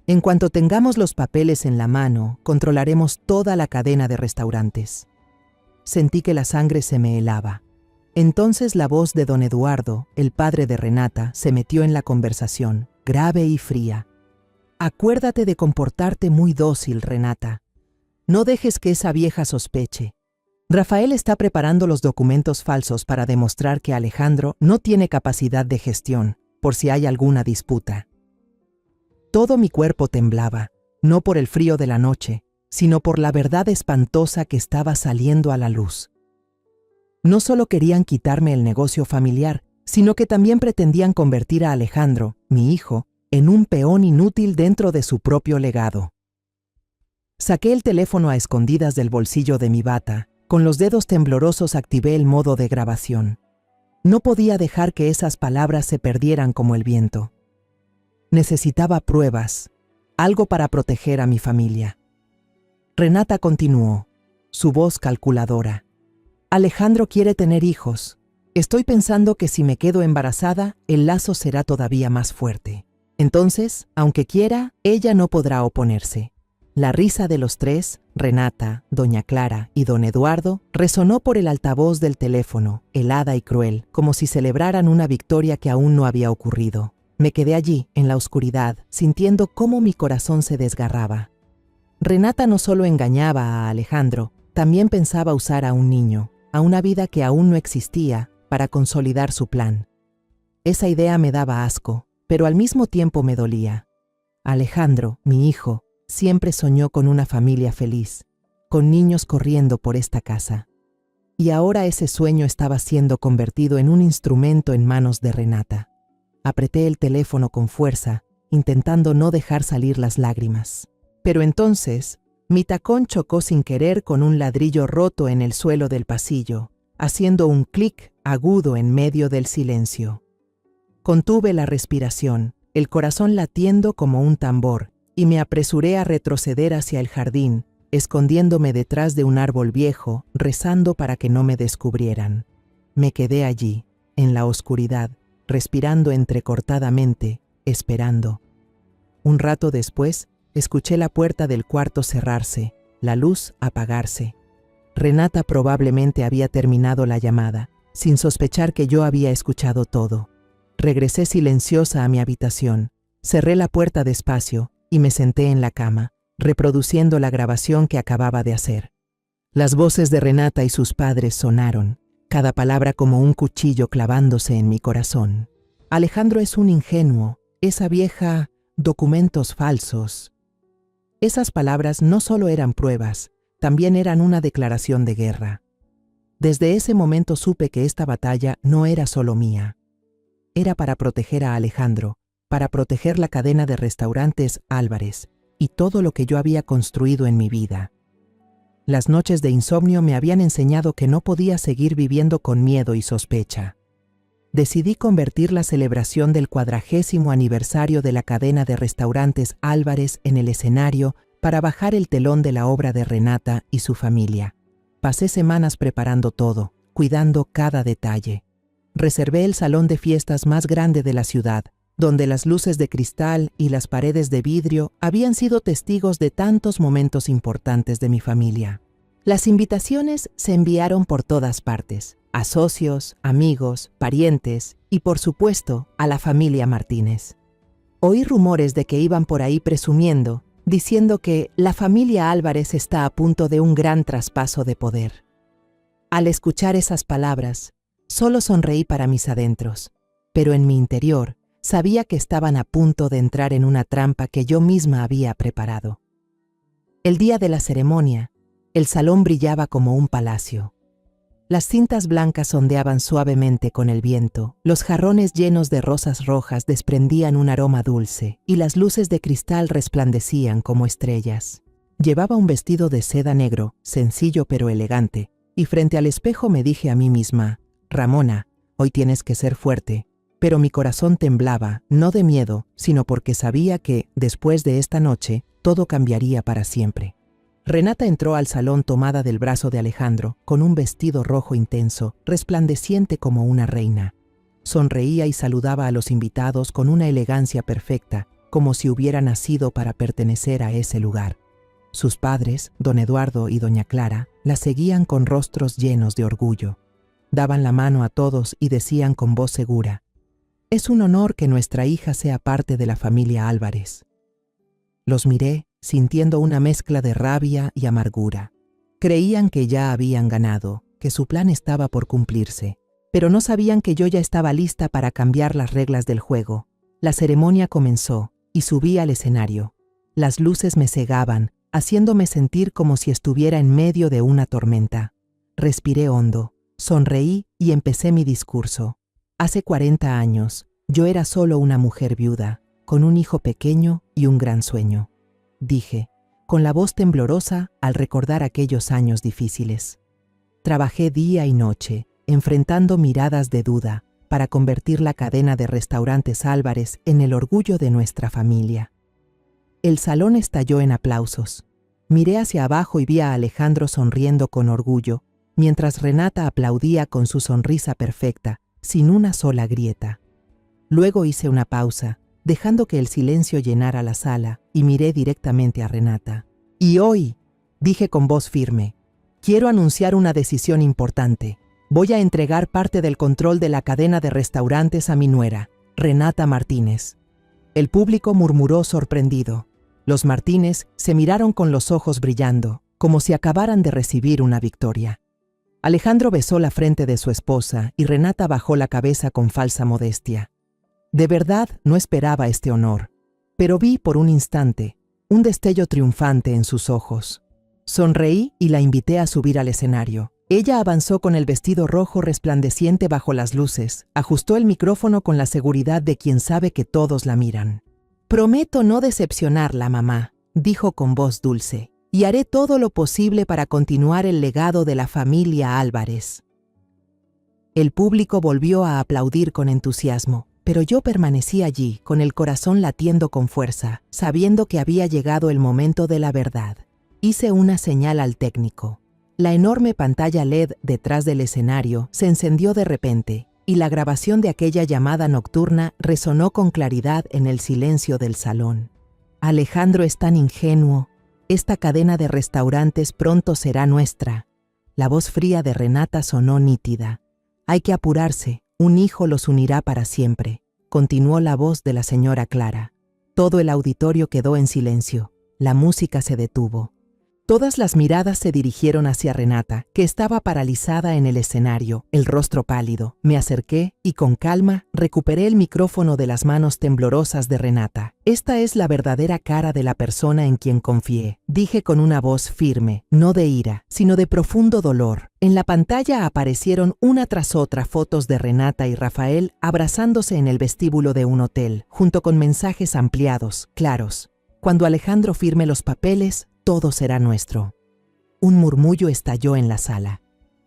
En cuanto tengamos los papeles en la mano, controlaremos toda la cadena de restaurantes». Sentí que la sangre se me helaba. Entonces la voz de don Eduardo, el padre de Renata, se metió en la conversación, grave y fría. «Acuérdate de comportarte muy dócil, Renata. No dejes que esa vieja sospeche. Rafael está preparando los documentos falsos para demostrar que Alejandro no tiene capacidad de gestión, por si hay alguna disputa». Todo mi cuerpo temblaba, no por el frío de la noche, sino por la verdad espantosa que estaba saliendo a la luz. No solo querían quitarme el negocio familiar, sino que también pretendían convertir a Alejandro, mi hijo, en un peón inútil dentro de su propio legado. Saqué el teléfono a escondidas del bolsillo de mi bata. Con los dedos temblorosos activé el modo de grabación. No podía dejar que esas palabras se perdieran como el viento. Necesitaba pruebas, algo para proteger a mi familia. Renata continuó, su voz calculadora. «Alejandro quiere tener hijos. Estoy pensando que si me quedo embarazada, el lazo será todavía más fuerte. Entonces, aunque quiera, ella no podrá oponerse. La risa de los tres, Renata, doña Clara y don Eduardo, resonó por el altavoz del teléfono, helada y cruel, como si celebraran una victoria que aún no había ocurrido. Me quedé allí, en la oscuridad, sintiendo cómo mi corazón se desgarraba. Renata no solo engañaba a Alejandro, también pensaba usar a un niño, a una vida que aún no existía, para consolidar su plan. Esa idea me daba asco, pero al mismo tiempo me dolía. Alejandro, mi hijo, siempre soñó con una familia feliz, con niños corriendo por esta casa. Y ahora ese sueño estaba siendo convertido en un instrumento en manos de Renata. Apreté el teléfono con fuerza, intentando no dejar salir las lágrimas. Pero entonces, mi tacón chocó sin querer con un ladrillo roto en el suelo del pasillo, haciendo un clic agudo en medio del silencio. Contuve la respiración, el corazón latiendo como un tambor, y me apresuré a retroceder hacia el jardín, escondiéndome detrás de un árbol viejo, rezando para que no me descubrieran. Me quedé allí, en la oscuridad, respirando entrecortadamente, esperando. Un rato después, escuché la puerta del cuarto cerrarse, la luz apagarse. Renata probablemente había terminado la llamada, sin sospechar que yo había escuchado todo. Regresé silenciosa a mi habitación, cerré la puerta despacio y me senté en la cama, reproduciendo la grabación que acababa de hacer. Las voces de Renata y sus padres sonaron, cada palabra como un cuchillo clavándose en mi corazón. Alejandro es un ingenuo, esa vieja, documentos falsos. Esas palabras no solo eran pruebas, también eran una declaración de guerra. Desde ese momento supe que esta batalla no era solo mía. Era para proteger a Alejandro, para proteger la cadena de restaurantes Álvarez y todo lo que yo había construido en mi vida. Las noches de insomnio me habían enseñado que no podía seguir viviendo con miedo y sospecha. Decidí convertir la celebración del 40º aniversario de la cadena de restaurantes Álvarez en el escenario para bajar el telón de la obra de Renata y su familia. Pasé semanas preparando todo, cuidando cada detalle. Reservé el salón de fiestas más grande de la ciudad, donde las luces de cristal y las paredes de vidrio habían sido testigos de tantos momentos importantes de mi familia. Las invitaciones se enviaron por todas partes, a socios, amigos, parientes y, por supuesto, a la familia Martínez. Oí rumores de que iban por ahí presumiendo, diciendo que la familia Álvarez está a punto de un gran traspaso de poder. Al escuchar esas palabras, solo sonreí para mis adentros, pero en mi interior sabía que estaban a punto de entrar en una trampa que yo misma había preparado. El día de la ceremonia, el salón brillaba como un palacio. Las cintas blancas ondeaban suavemente con el viento, los jarrones llenos de rosas rojas desprendían un aroma dulce y las luces de cristal resplandecían como estrellas. Llevaba un vestido de seda negro, sencillo pero elegante, y frente al espejo me dije a mí misma: Ramona, hoy tienes que ser fuerte. Pero mi corazón temblaba, no de miedo, sino porque sabía que, después de esta noche, todo cambiaría para siempre. Renata entró al salón tomada del brazo de Alejandro, con un vestido rojo intenso, resplandeciente como una reina. Sonreía y saludaba a los invitados con una elegancia perfecta, como si hubiera nacido para pertenecer a ese lugar. Sus padres, don Eduardo y doña Clara, la seguían con rostros llenos de orgullo. Daban la mano a todos y decían con voz segura: «Es un honor que nuestra hija sea parte de la familia Álvarez». Los miré, sintiendo una mezcla de rabia y amargura. Creían que ya habían ganado, que su plan estaba por cumplirse, pero no sabían que yo ya estaba lista para cambiar las reglas del juego. La ceremonia comenzó y subí al escenario. Las luces me cegaban, haciéndome sentir como si estuviera en medio de una tormenta. Respiré hondo, sonreí y empecé mi discurso. Hace 40 años, yo era solo una mujer viuda, con un hijo pequeño y un gran sueño. Dije, con la voz temblorosa al recordar aquellos años difíciles. Trabajé día y noche, enfrentando miradas de duda, para convertir la cadena de restaurantes Álvarez en el orgullo de nuestra familia. El salón estalló en aplausos. Miré hacia abajo y vi a Alejandro sonriendo con orgullo, mientras Renata aplaudía con su sonrisa perfecta, sin una sola grieta. Luego hice una pausa, dejando que el silencio llenara la sala, y miré directamente a Renata. «Y hoy», dije con voz firme, «quiero anunciar una decisión importante. Voy a entregar parte del control de la cadena de restaurantes a mi nuera, Renata Martínez». El público murmuró sorprendido. Los Martínez se miraron con los ojos brillando, como si acabaran de recibir una victoria. Alejandro besó la frente de su esposa y Renata bajó la cabeza con falsa modestia. De verdad no esperaba este honor, pero vi por un instante un destello triunfante en sus ojos. Sonreí y la invité a subir al escenario. Ella avanzó con el vestido rojo resplandeciente bajo las luces, ajustó el micrófono con la seguridad de quien sabe que todos la miran. «Prometo no decepcionarla, mamá», dijo con voz dulce, «y haré todo lo posible para continuar el legado de la familia Álvarez». El público volvió a aplaudir con entusiasmo, pero yo permanecí allí, con el corazón latiendo con fuerza, sabiendo que había llegado el momento de la verdad. Hice una señal al técnico. La enorme pantalla LED detrás del escenario se encendió de repente, y la grabación de aquella llamada nocturna resonó con claridad en el silencio del salón. «Alejandro es tan ingenuo. Esta cadena de restaurantes pronto será nuestra». La voz fría de Renata sonó nítida. «Hay que apurarse. Un hijo los unirá para siempre», continuó la voz de la señora Clara. Todo el auditorio quedó en silencio. La música se detuvo. Todas las miradas se dirigieron hacia Renata, que estaba paralizada en el escenario, el rostro pálido. Me acerqué y con calma recuperé el micrófono de las manos temblorosas de Renata. «Esta es la verdadera cara de la persona en quien confié», dije con una voz firme, no de ira, sino de profundo dolor. En la pantalla aparecieron una tras otra fotos de Renata y Rafael abrazándose en el vestíbulo de un hotel, junto con mensajes ampliados, claros. «Cuando Alejandro firme los papeles, todo será nuestro». Un murmullo estalló en la sala.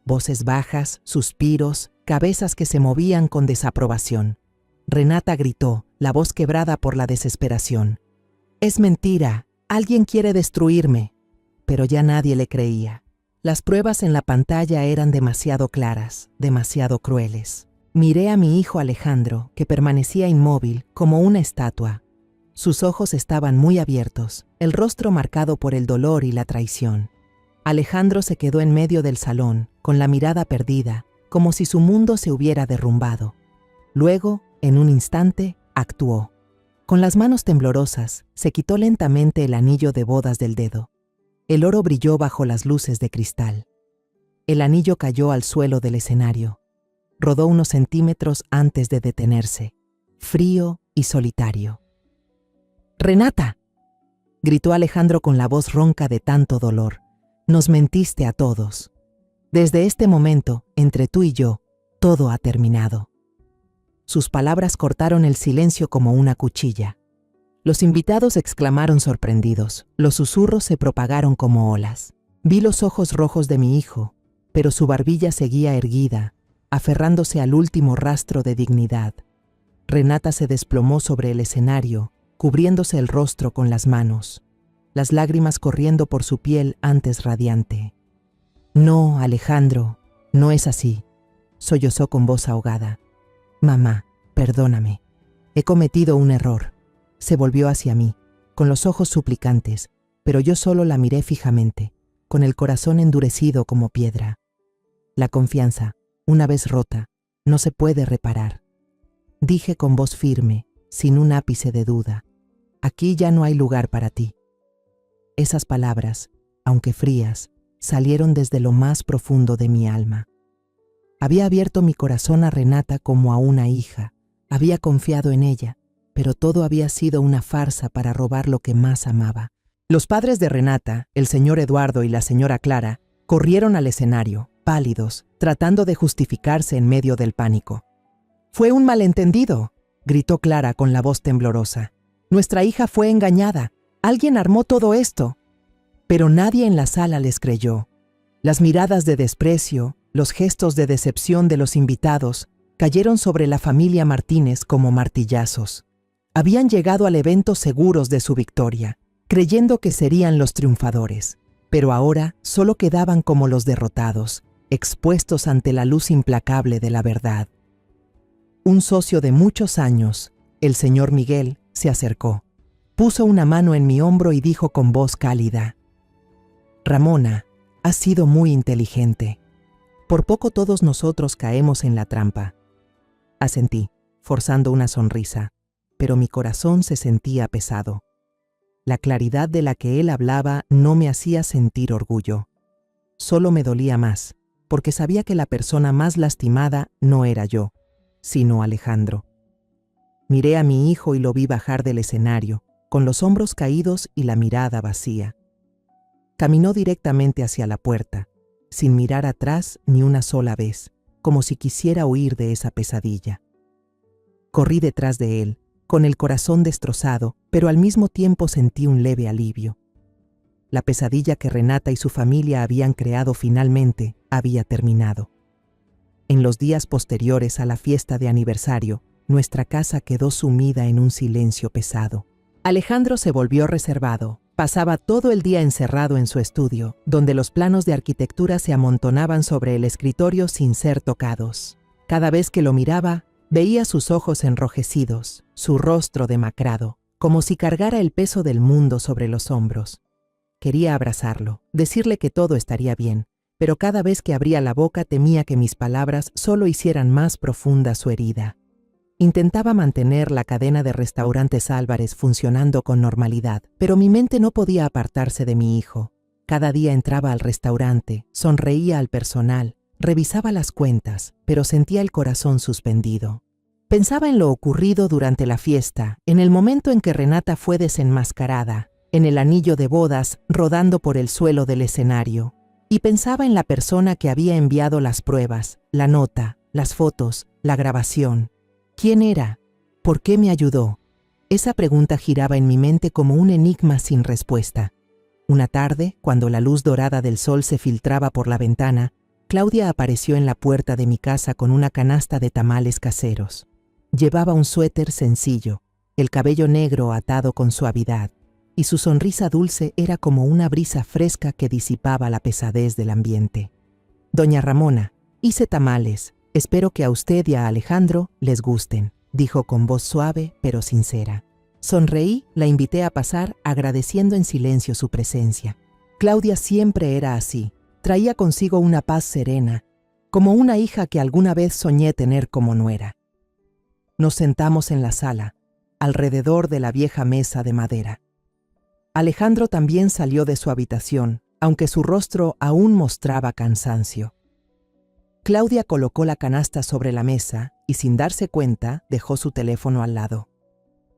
Voces bajas, suspiros, cabezas que se movían con desaprobación. Renata gritó, la voz quebrada por la desesperación. «Es mentira, alguien quiere destruirme». Pero ya nadie le creía. Las pruebas en la pantalla eran demasiado claras, demasiado crueles. Miré a mi hijo Alejandro, que permanecía inmóvil, como una estatua. Sus ojos estaban muy abiertos, el rostro marcado por el dolor y la traición. Alejandro se quedó en medio del salón, con la mirada perdida, como si su mundo se hubiera derrumbado. Luego, en un instante, actuó. Con las manos temblorosas, se quitó lentamente el anillo de bodas del dedo. El oro brilló bajo las luces de cristal. El anillo cayó al suelo del escenario. Rodó unos centímetros antes de detenerse, frío y solitario. «¡Renata!», gritó Alejandro con la voz ronca de tanto dolor. «Nos mentiste a todos. Desde este momento, entre tú y yo, todo ha terminado». Sus palabras cortaron el silencio como una cuchilla. Los invitados exclamaron sorprendidos. Los susurros se propagaron como olas. Vi los ojos rojos de mi hijo, pero su barbilla seguía erguida, aferrándose al último rastro de dignidad. Renata se desplomó sobre el escenario, cubriéndose el rostro con las manos, las lágrimas corriendo por su piel antes radiante. «No, Alejandro, no es así», sollozó con voz ahogada. «Mamá, perdóname. He cometido un error». Se volvió hacia mí, con los ojos suplicantes, pero yo solo la miré fijamente, con el corazón endurecido como piedra. La confianza, una vez rota, no se puede reparar. Dije con voz firme, sin un ápice de duda: «Aquí ya no hay lugar para ti». Esas palabras, aunque frías, salieron desde lo más profundo de mi alma. Había abierto mi corazón a Renata como a una hija, había confiado en ella, pero todo había sido una farsa para robar lo que más amaba. Los padres de Renata, el señor Eduardo y la señora Clara, corrieron al escenario, pálidos, tratando de justificarse en medio del pánico. «Fue un malentendido», gritó Clara con la voz temblorosa. «Nuestra hija fue engañada. Alguien armó todo esto». Pero nadie en la sala les creyó. Las miradas de desprecio, los gestos de decepción de los invitados cayeron sobre la familia Martínez como martillazos. Habían llegado al evento seguros de su victoria, creyendo que serían los triunfadores, pero ahora solo quedaban como los derrotados, expuestos ante la luz implacable de la verdad. Un socio de muchos años, el señor Miguel, Se acercó, puso una mano en mi hombro y dijo con voz cálida: Ramona, has sido muy inteligente. Por poco todos nosotros caemos en la trampa. Asentí, forzando una sonrisa, pero mi corazón se sentía pesado. La claridad de la que él hablaba no me hacía sentir orgullo. Solo me dolía más, porque sabía que la persona más lastimada no era yo, sino Alejandro. Miré a mi hijo y lo vi bajar del escenario, con los hombros caídos y la mirada vacía. Caminó directamente hacia la puerta, sin mirar atrás ni una sola vez, como si quisiera huir de esa pesadilla. Corrí detrás de él, con el corazón destrozado, pero al mismo tiempo sentí un leve alivio. La pesadilla que Renata y su familia habían creado finalmente había terminado. En los días posteriores a la fiesta de aniversario, nuestra casa quedó sumida en un silencio pesado. Alejandro se volvió reservado. Pasaba todo el día encerrado en su estudio, donde los planos de arquitectura se amontonaban sobre el escritorio sin ser tocados. Cada vez que lo miraba, veía sus ojos enrojecidos, su rostro demacrado, como si cargara el peso del mundo sobre los hombros. Quería abrazarlo, decirle que todo estaría bien, pero cada vez que abría la boca temía que mis palabras solo hicieran más profunda su herida. Intentaba mantener la cadena de restaurantes Álvarez funcionando con normalidad, pero mi mente no podía apartarse de mi hijo. Cada día entraba al restaurante, sonreía al personal, revisaba las cuentas, pero sentía el corazón suspendido. Pensaba en lo ocurrido durante la fiesta, en el momento en que Renata fue desenmascarada, en el anillo de bodas rodando por el suelo del escenario, y pensaba en la persona que había enviado las pruebas, la nota, las fotos, la grabación. ¿Quién era? ¿Por qué me ayudó? Esa pregunta giraba en mi mente como un enigma sin respuesta. Una tarde, cuando la luz dorada del sol se filtraba por la ventana, Claudia apareció en la puerta de mi casa con una canasta de tamales caseros. Llevaba un suéter sencillo, el cabello negro atado con suavidad, y su sonrisa dulce era como una brisa fresca que disipaba la pesadez del ambiente. Doña Ramona, hice tamales. Espero que a usted y a Alejandro les gusten, dijo con voz suave pero sincera. Sonreí, la invité a pasar, agradeciendo en silencio su presencia. Claudia siempre era así, traía consigo una paz serena, como una hija que alguna vez soñé tener como nuera. Nos sentamos en la sala, alrededor de la vieja mesa de madera. Alejandro también salió de su habitación, aunque su rostro aún mostraba cansancio. Claudia colocó la canasta sobre la mesa y, sin darse cuenta, dejó su teléfono al lado.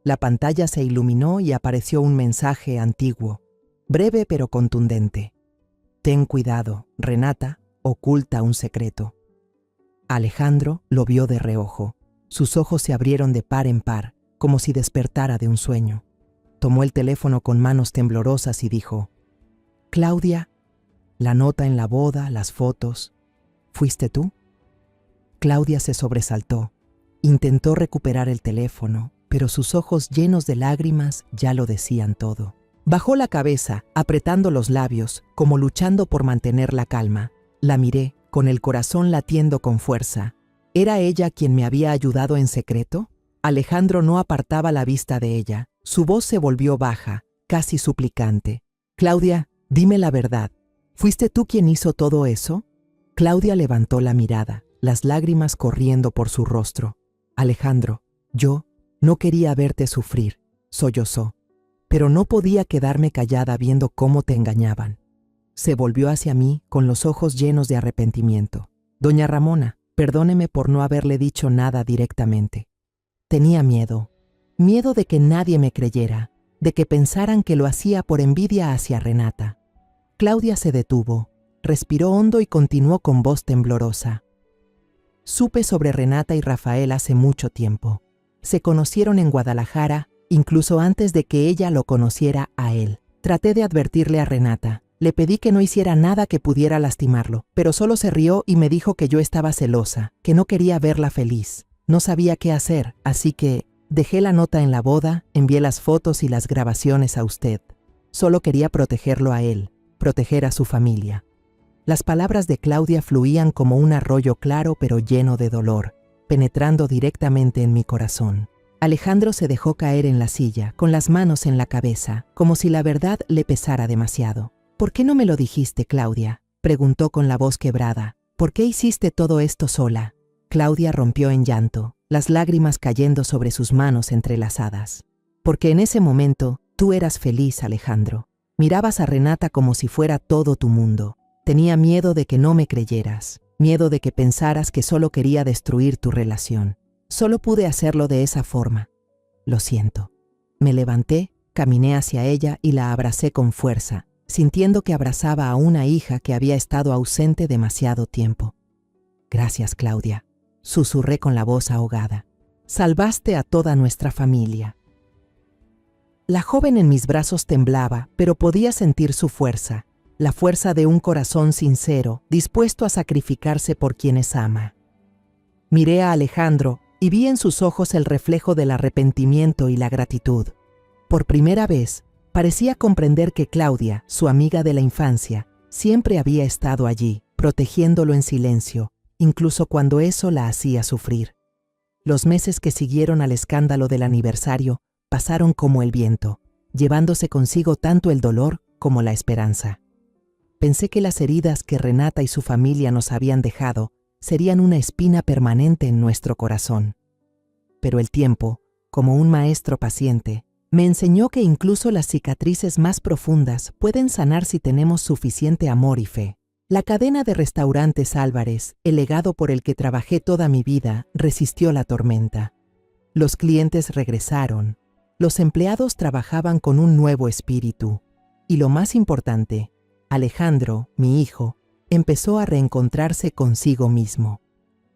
La pantalla se iluminó y apareció un mensaje antiguo, breve pero contundente. Ten cuidado, Renata oculta un secreto. Alejandro lo vio de reojo. Sus ojos se abrieron de par en par, como si despertara de un sueño. Tomó el teléfono con manos temblorosas y dijo: Claudia, la nota en la boda, las fotos. ¿Fuiste tú? Claudia se sobresaltó. Intentó recuperar el teléfono, pero sus ojos llenos de lágrimas ya lo decían todo. Bajó la cabeza, apretando los labios, como luchando por mantener la calma. La miré, con el corazón latiendo con fuerza. ¿Era ella quien me había ayudado en secreto? Alejandro no apartaba la vista de ella. Su voz se volvió baja, casi suplicante. Claudia, dime la verdad. ¿Fuiste tú quien hizo todo eso? Claudia levantó la mirada, las lágrimas corriendo por su rostro. Alejandro, yo no quería verte sufrir, sollozó, pero no podía quedarme callada viendo cómo te engañaban. Se volvió hacia mí con los ojos llenos de arrepentimiento. Doña Ramona, perdóneme por no haberle dicho nada directamente. Tenía miedo de que nadie me creyera, de que pensaran que lo hacía por envidia hacia Renata. Claudia se detuvo. Respiró hondo y continuó con voz temblorosa. Supe sobre Renata y Rafael hace mucho tiempo. Se conocieron en Guadalajara, incluso antes de que ella lo conociera a él. Traté de advertirle a Renata. Le pedí que no hiciera nada que pudiera lastimarlo, pero solo se rió y me dijo que yo estaba celosa, que no quería verla feliz. No sabía qué hacer, así que dejé la nota en la boda, envié las fotos y las grabaciones a usted. Solo quería protegerlo a él, proteger a su familia. Las palabras de Claudia fluían como un arroyo claro pero lleno de dolor, penetrando directamente en mi corazón. Alejandro se dejó caer en la silla, con las manos en la cabeza, como si la verdad le pesara demasiado. ¿Por qué no me lo dijiste, Claudia?, preguntó con la voz quebrada. ¿Por qué hiciste todo esto sola? Claudia rompió en llanto, las lágrimas cayendo sobre sus manos entrelazadas. Porque en ese momento tú eras feliz, Alejandro. Mirabas a Renata como si fuera todo tu mundo. Tenía miedo de que no me creyeras, miedo de que pensaras que solo quería destruir tu relación. Solo pude hacerlo de esa forma. Lo siento. Me levanté, caminé hacia ella y la abracé con fuerza, sintiendo que abrazaba a una hija que había estado ausente demasiado tiempo. Gracias, Claudia, susurré con la voz ahogada. Salvaste a toda nuestra familia. La joven en mis brazos temblaba, pero podía sentir su fuerza, la fuerza de un corazón sincero, dispuesto a sacrificarse por quienes ama. Miré a Alejandro y vi en sus ojos el reflejo del arrepentimiento y la gratitud. Por primera vez, parecía comprender que Claudia, su amiga de la infancia, siempre había estado allí, protegiéndolo en silencio, incluso cuando eso la hacía sufrir. Los meses que siguieron al escándalo del aniversario pasaron como el viento, llevándose consigo tanto el dolor como la esperanza. Pensé que las heridas que Renata y su familia nos habían dejado serían una espina permanente en nuestro corazón. Pero el tiempo, como un maestro paciente, me enseñó que incluso las cicatrices más profundas pueden sanar si tenemos suficiente amor y fe. La cadena de restaurantes Álvarez, el legado por el que trabajé toda mi vida, resistió la tormenta. Los clientes regresaron, los empleados trabajaban con un nuevo espíritu, y lo más importante, Alejandro, mi hijo, empezó a reencontrarse consigo mismo.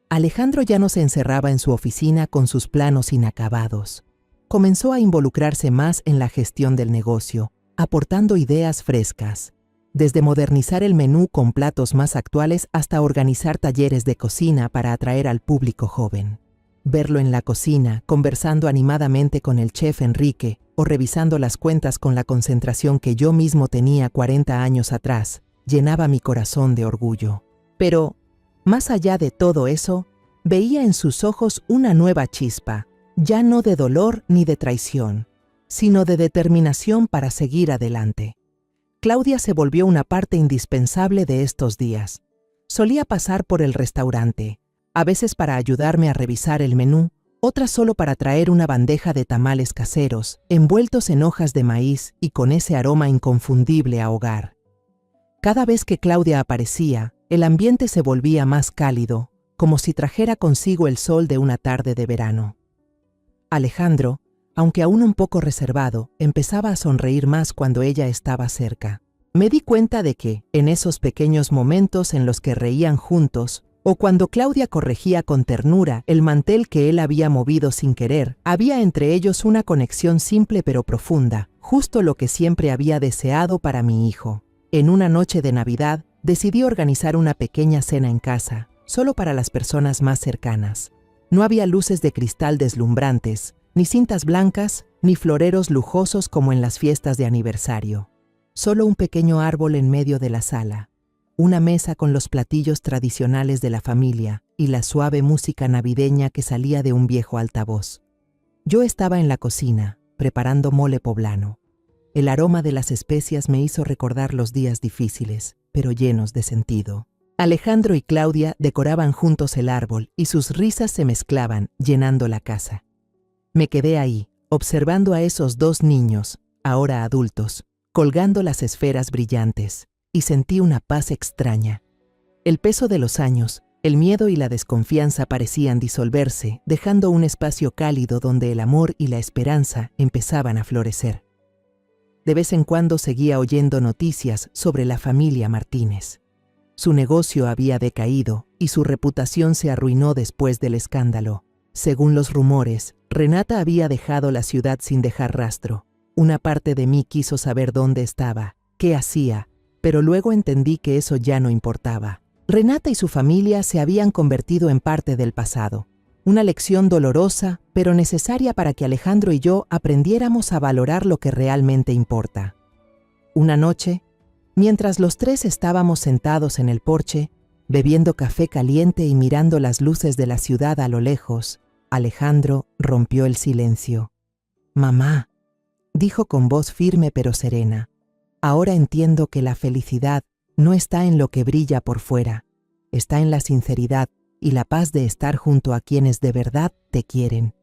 Alejandro ya no se encerraba en su oficina con sus planos inacabados. Comenzó a involucrarse más en la gestión del negocio, aportando ideas frescas, desde modernizar el menú con platos más actuales hasta organizar talleres de cocina para atraer al público joven. Verlo en la cocina, conversando animadamente con el chef Enrique o revisando las cuentas con la concentración que yo mismo tenía 40 años atrás, llenaba mi corazón de orgullo. Pero, más allá de todo eso, veía en sus ojos una nueva chispa, ya no de dolor ni de traición, sino de determinación para seguir adelante. Claudia se volvió una parte indispensable de estos días. Solía pasar por el restaurante, a veces para ayudarme a revisar el menú, otras solo para traer una bandeja de tamales caseros, envueltos en hojas de maíz y con ese aroma inconfundible a hogar. Cada vez que Claudia aparecía, el ambiente se volvía más cálido, como si trajera consigo el sol de una tarde de verano. Alejandro, aunque aún un poco reservado, empezaba a sonreír más cuando ella estaba cerca. Me di cuenta de que, en esos pequeños momentos en los que reían juntos, o cuando Claudia corregía con ternura el mantel que él había movido sin querer, había entre ellos una conexión simple pero profunda, justo lo que siempre había deseado para mi hijo. En una noche de Navidad, decidí organizar una pequeña cena en casa, solo para las personas más cercanas. No había luces de cristal deslumbrantes, ni cintas blancas, ni floreros lujosos como en las fiestas de aniversario. Solo un pequeño árbol en medio de la sala, una mesa con los platillos tradicionales de la familia y la suave música navideña que salía de un viejo altavoz. Yo estaba en la cocina, preparando mole poblano. El aroma de las especias me hizo recordar los días difíciles, pero llenos de sentido. Alejandro y Claudia decoraban juntos el árbol y sus risas se mezclaban, llenando la casa. Me quedé ahí, observando a esos dos niños, ahora adultos, colgando las esferas brillantes, y sentí una paz extraña. El peso de los años, el miedo y la desconfianza parecían disolverse, dejando un espacio cálido donde el amor y la esperanza empezaban a florecer. De vez en cuando seguía oyendo noticias sobre la familia Martínez. Su negocio había decaído y su reputación se arruinó después del escándalo. Según los rumores, Renata había dejado la ciudad sin dejar rastro. Una parte de mí quiso saber dónde estaba, qué hacía, pero luego entendí que eso ya no importaba. Renata y su familia se habían convertido en parte del pasado. Una lección dolorosa, pero necesaria para que Alejandro y yo aprendiéramos a valorar lo que realmente importa. Una noche, mientras los tres estábamos sentados en el porche, bebiendo café caliente y mirando las luces de la ciudad a lo lejos, Alejandro rompió el silencio. «Mamá», dijo con voz firme pero serena, «ahora entiendo que la felicidad no está en lo que brilla por fuera, está en la sinceridad y la paz de estar junto a quienes de verdad te quieren».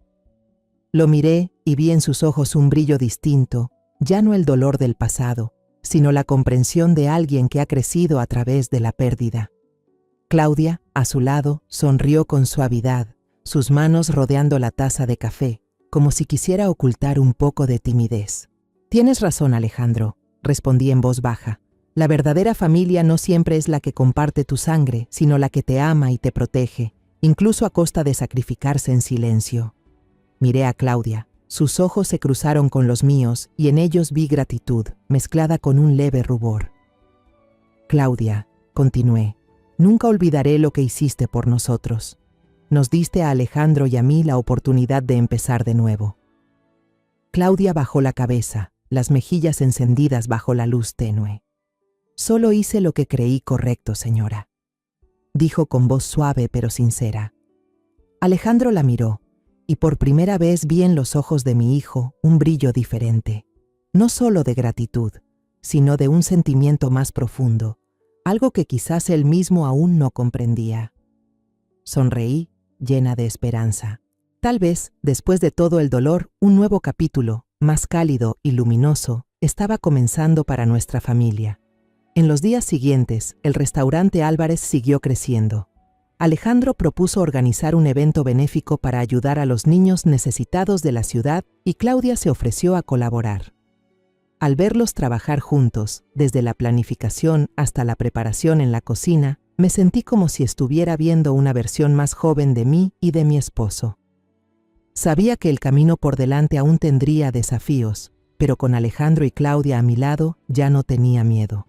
Lo miré y vi en sus ojos un brillo distinto, ya no el dolor del pasado, sino la comprensión de alguien que ha crecido a través de la pérdida. Claudia, a su lado, sonrió con suavidad, sus manos rodeando la taza de café, como si quisiera ocultar un poco de timidez. «Tienes razón, Alejandro», respondí en voz baja. «La verdadera familia no siempre es la que comparte tu sangre, sino la que te ama y te protege, incluso a costa de sacrificarse en silencio». Miré a Claudia. Sus ojos se cruzaron con los míos y en ellos vi gratitud, mezclada con un leve rubor. «Claudia», continué, «nunca olvidaré lo que hiciste por nosotros. Nos diste a Alejandro y a mí la oportunidad de empezar de nuevo». Claudia bajó la cabeza, las mejillas encendidas bajo la luz tenue. «Solo hice lo que creí correcto, señora», dijo con voz suave pero sincera. Alejandro la miró, y por primera vez vi en los ojos de mi hijo un brillo diferente, no solo de gratitud, sino de un sentimiento más profundo, algo que quizás él mismo aún no comprendía. Sonreí, llena de esperanza. Tal vez, después de todo el dolor, un nuevo capítulo, más cálido y luminoso, estaba comenzando para nuestra familia. En los días siguientes, el restaurante Álvarez siguió creciendo. Alejandro propuso organizar un evento benéfico para ayudar a los niños necesitados de la ciudad y Claudia se ofreció a colaborar. Al verlos trabajar juntos, desde la planificación hasta la preparación en la cocina, me sentí como si estuviera viendo una versión más joven de mí y de mi esposo. Sabía que el camino por delante aún tendría desafíos, pero con Alejandro y Claudia a mi lado ya no tenía miedo.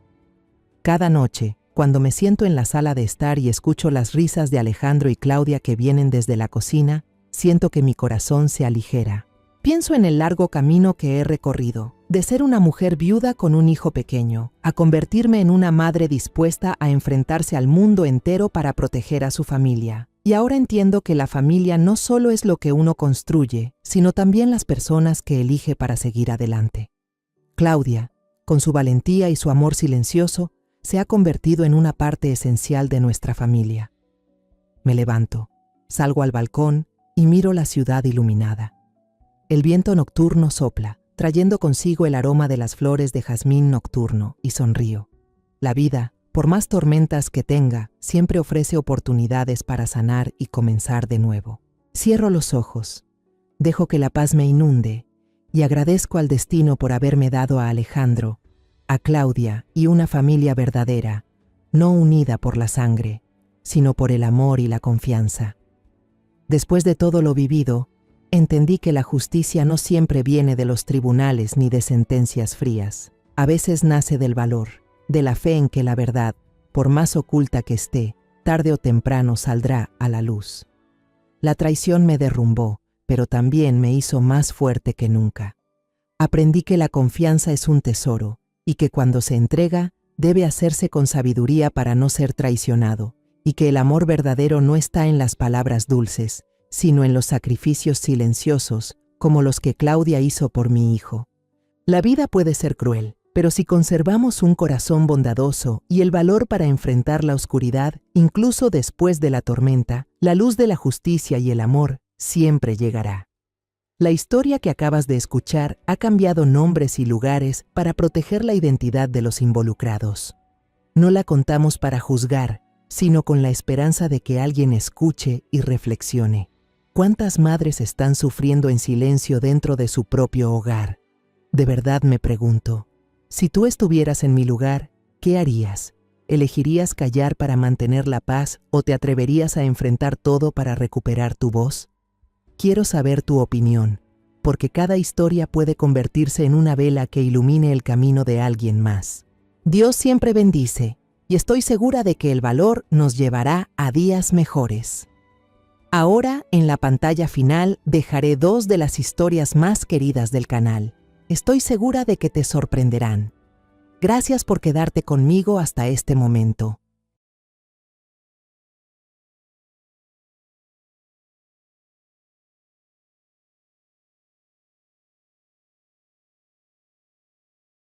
Cada noche, cuando me siento en la sala de estar y escucho las risas de Alejandro y Claudia que vienen desde la cocina, siento que mi corazón se aligera. Pienso en el largo camino que he recorrido, de ser una mujer viuda con un hijo pequeño, a convertirme en una madre dispuesta a enfrentarse al mundo entero para proteger a su familia. Y ahora entiendo que la familia no solo es lo que uno construye, sino también las personas que elige para seguir adelante. Claudia, con su valentía y su amor silencioso, se ha convertido en una parte esencial de nuestra familia. Me levanto, salgo al balcón y miro la ciudad iluminada. El viento nocturno sopla, trayendo consigo el aroma de las flores de jazmín nocturno, y sonrío. La vida, por más tormentas que tenga, siempre ofrece oportunidades para sanar y comenzar de nuevo. Cierro los ojos, dejo que la paz me inunde y agradezco al destino por haberme dado a Alejandro, a Claudia y una familia verdadera, no unida por la sangre, sino por el amor y la confianza. Después de todo lo vivido, entendí que la justicia no siempre viene de los tribunales ni de sentencias frías. A veces nace del valor, de la fe en que la verdad, por más oculta que esté, tarde o temprano saldrá a la luz. La traición me derrumbó, pero también me hizo más fuerte que nunca. Aprendí que la confianza es un tesoro, y que cuando se entrega, debe hacerse con sabiduría para no ser traicionado, y que el amor verdadero no está en las palabras dulces, sino en los sacrificios silenciosos, como los que Claudia hizo por mi hijo. La vida puede ser cruel, pero si conservamos un corazón bondadoso y el valor para enfrentar la oscuridad, incluso después de la tormenta, la luz de la justicia y el amor siempre llegará. La historia que acabas de escuchar ha cambiado nombres y lugares para proteger la identidad de los involucrados. No la contamos para juzgar, sino con la esperanza de que alguien escuche y reflexione. ¿Cuántas madres están sufriendo en silencio dentro de su propio hogar? De verdad me pregunto, si tú estuvieras en mi lugar, ¿qué harías? ¿Elegirías callar para mantener la paz o te atreverías a enfrentar todo para recuperar tu voz? Quiero saber tu opinión, porque cada historia puede convertirse en una vela que ilumine el camino de alguien más. Dios siempre bendice, y estoy segura de que el valor nos llevará a días mejores. Ahora, en la pantalla final, dejaré 2 de las historias más queridas del canal. Estoy segura de que te sorprenderán. Gracias por quedarte conmigo hasta este momento.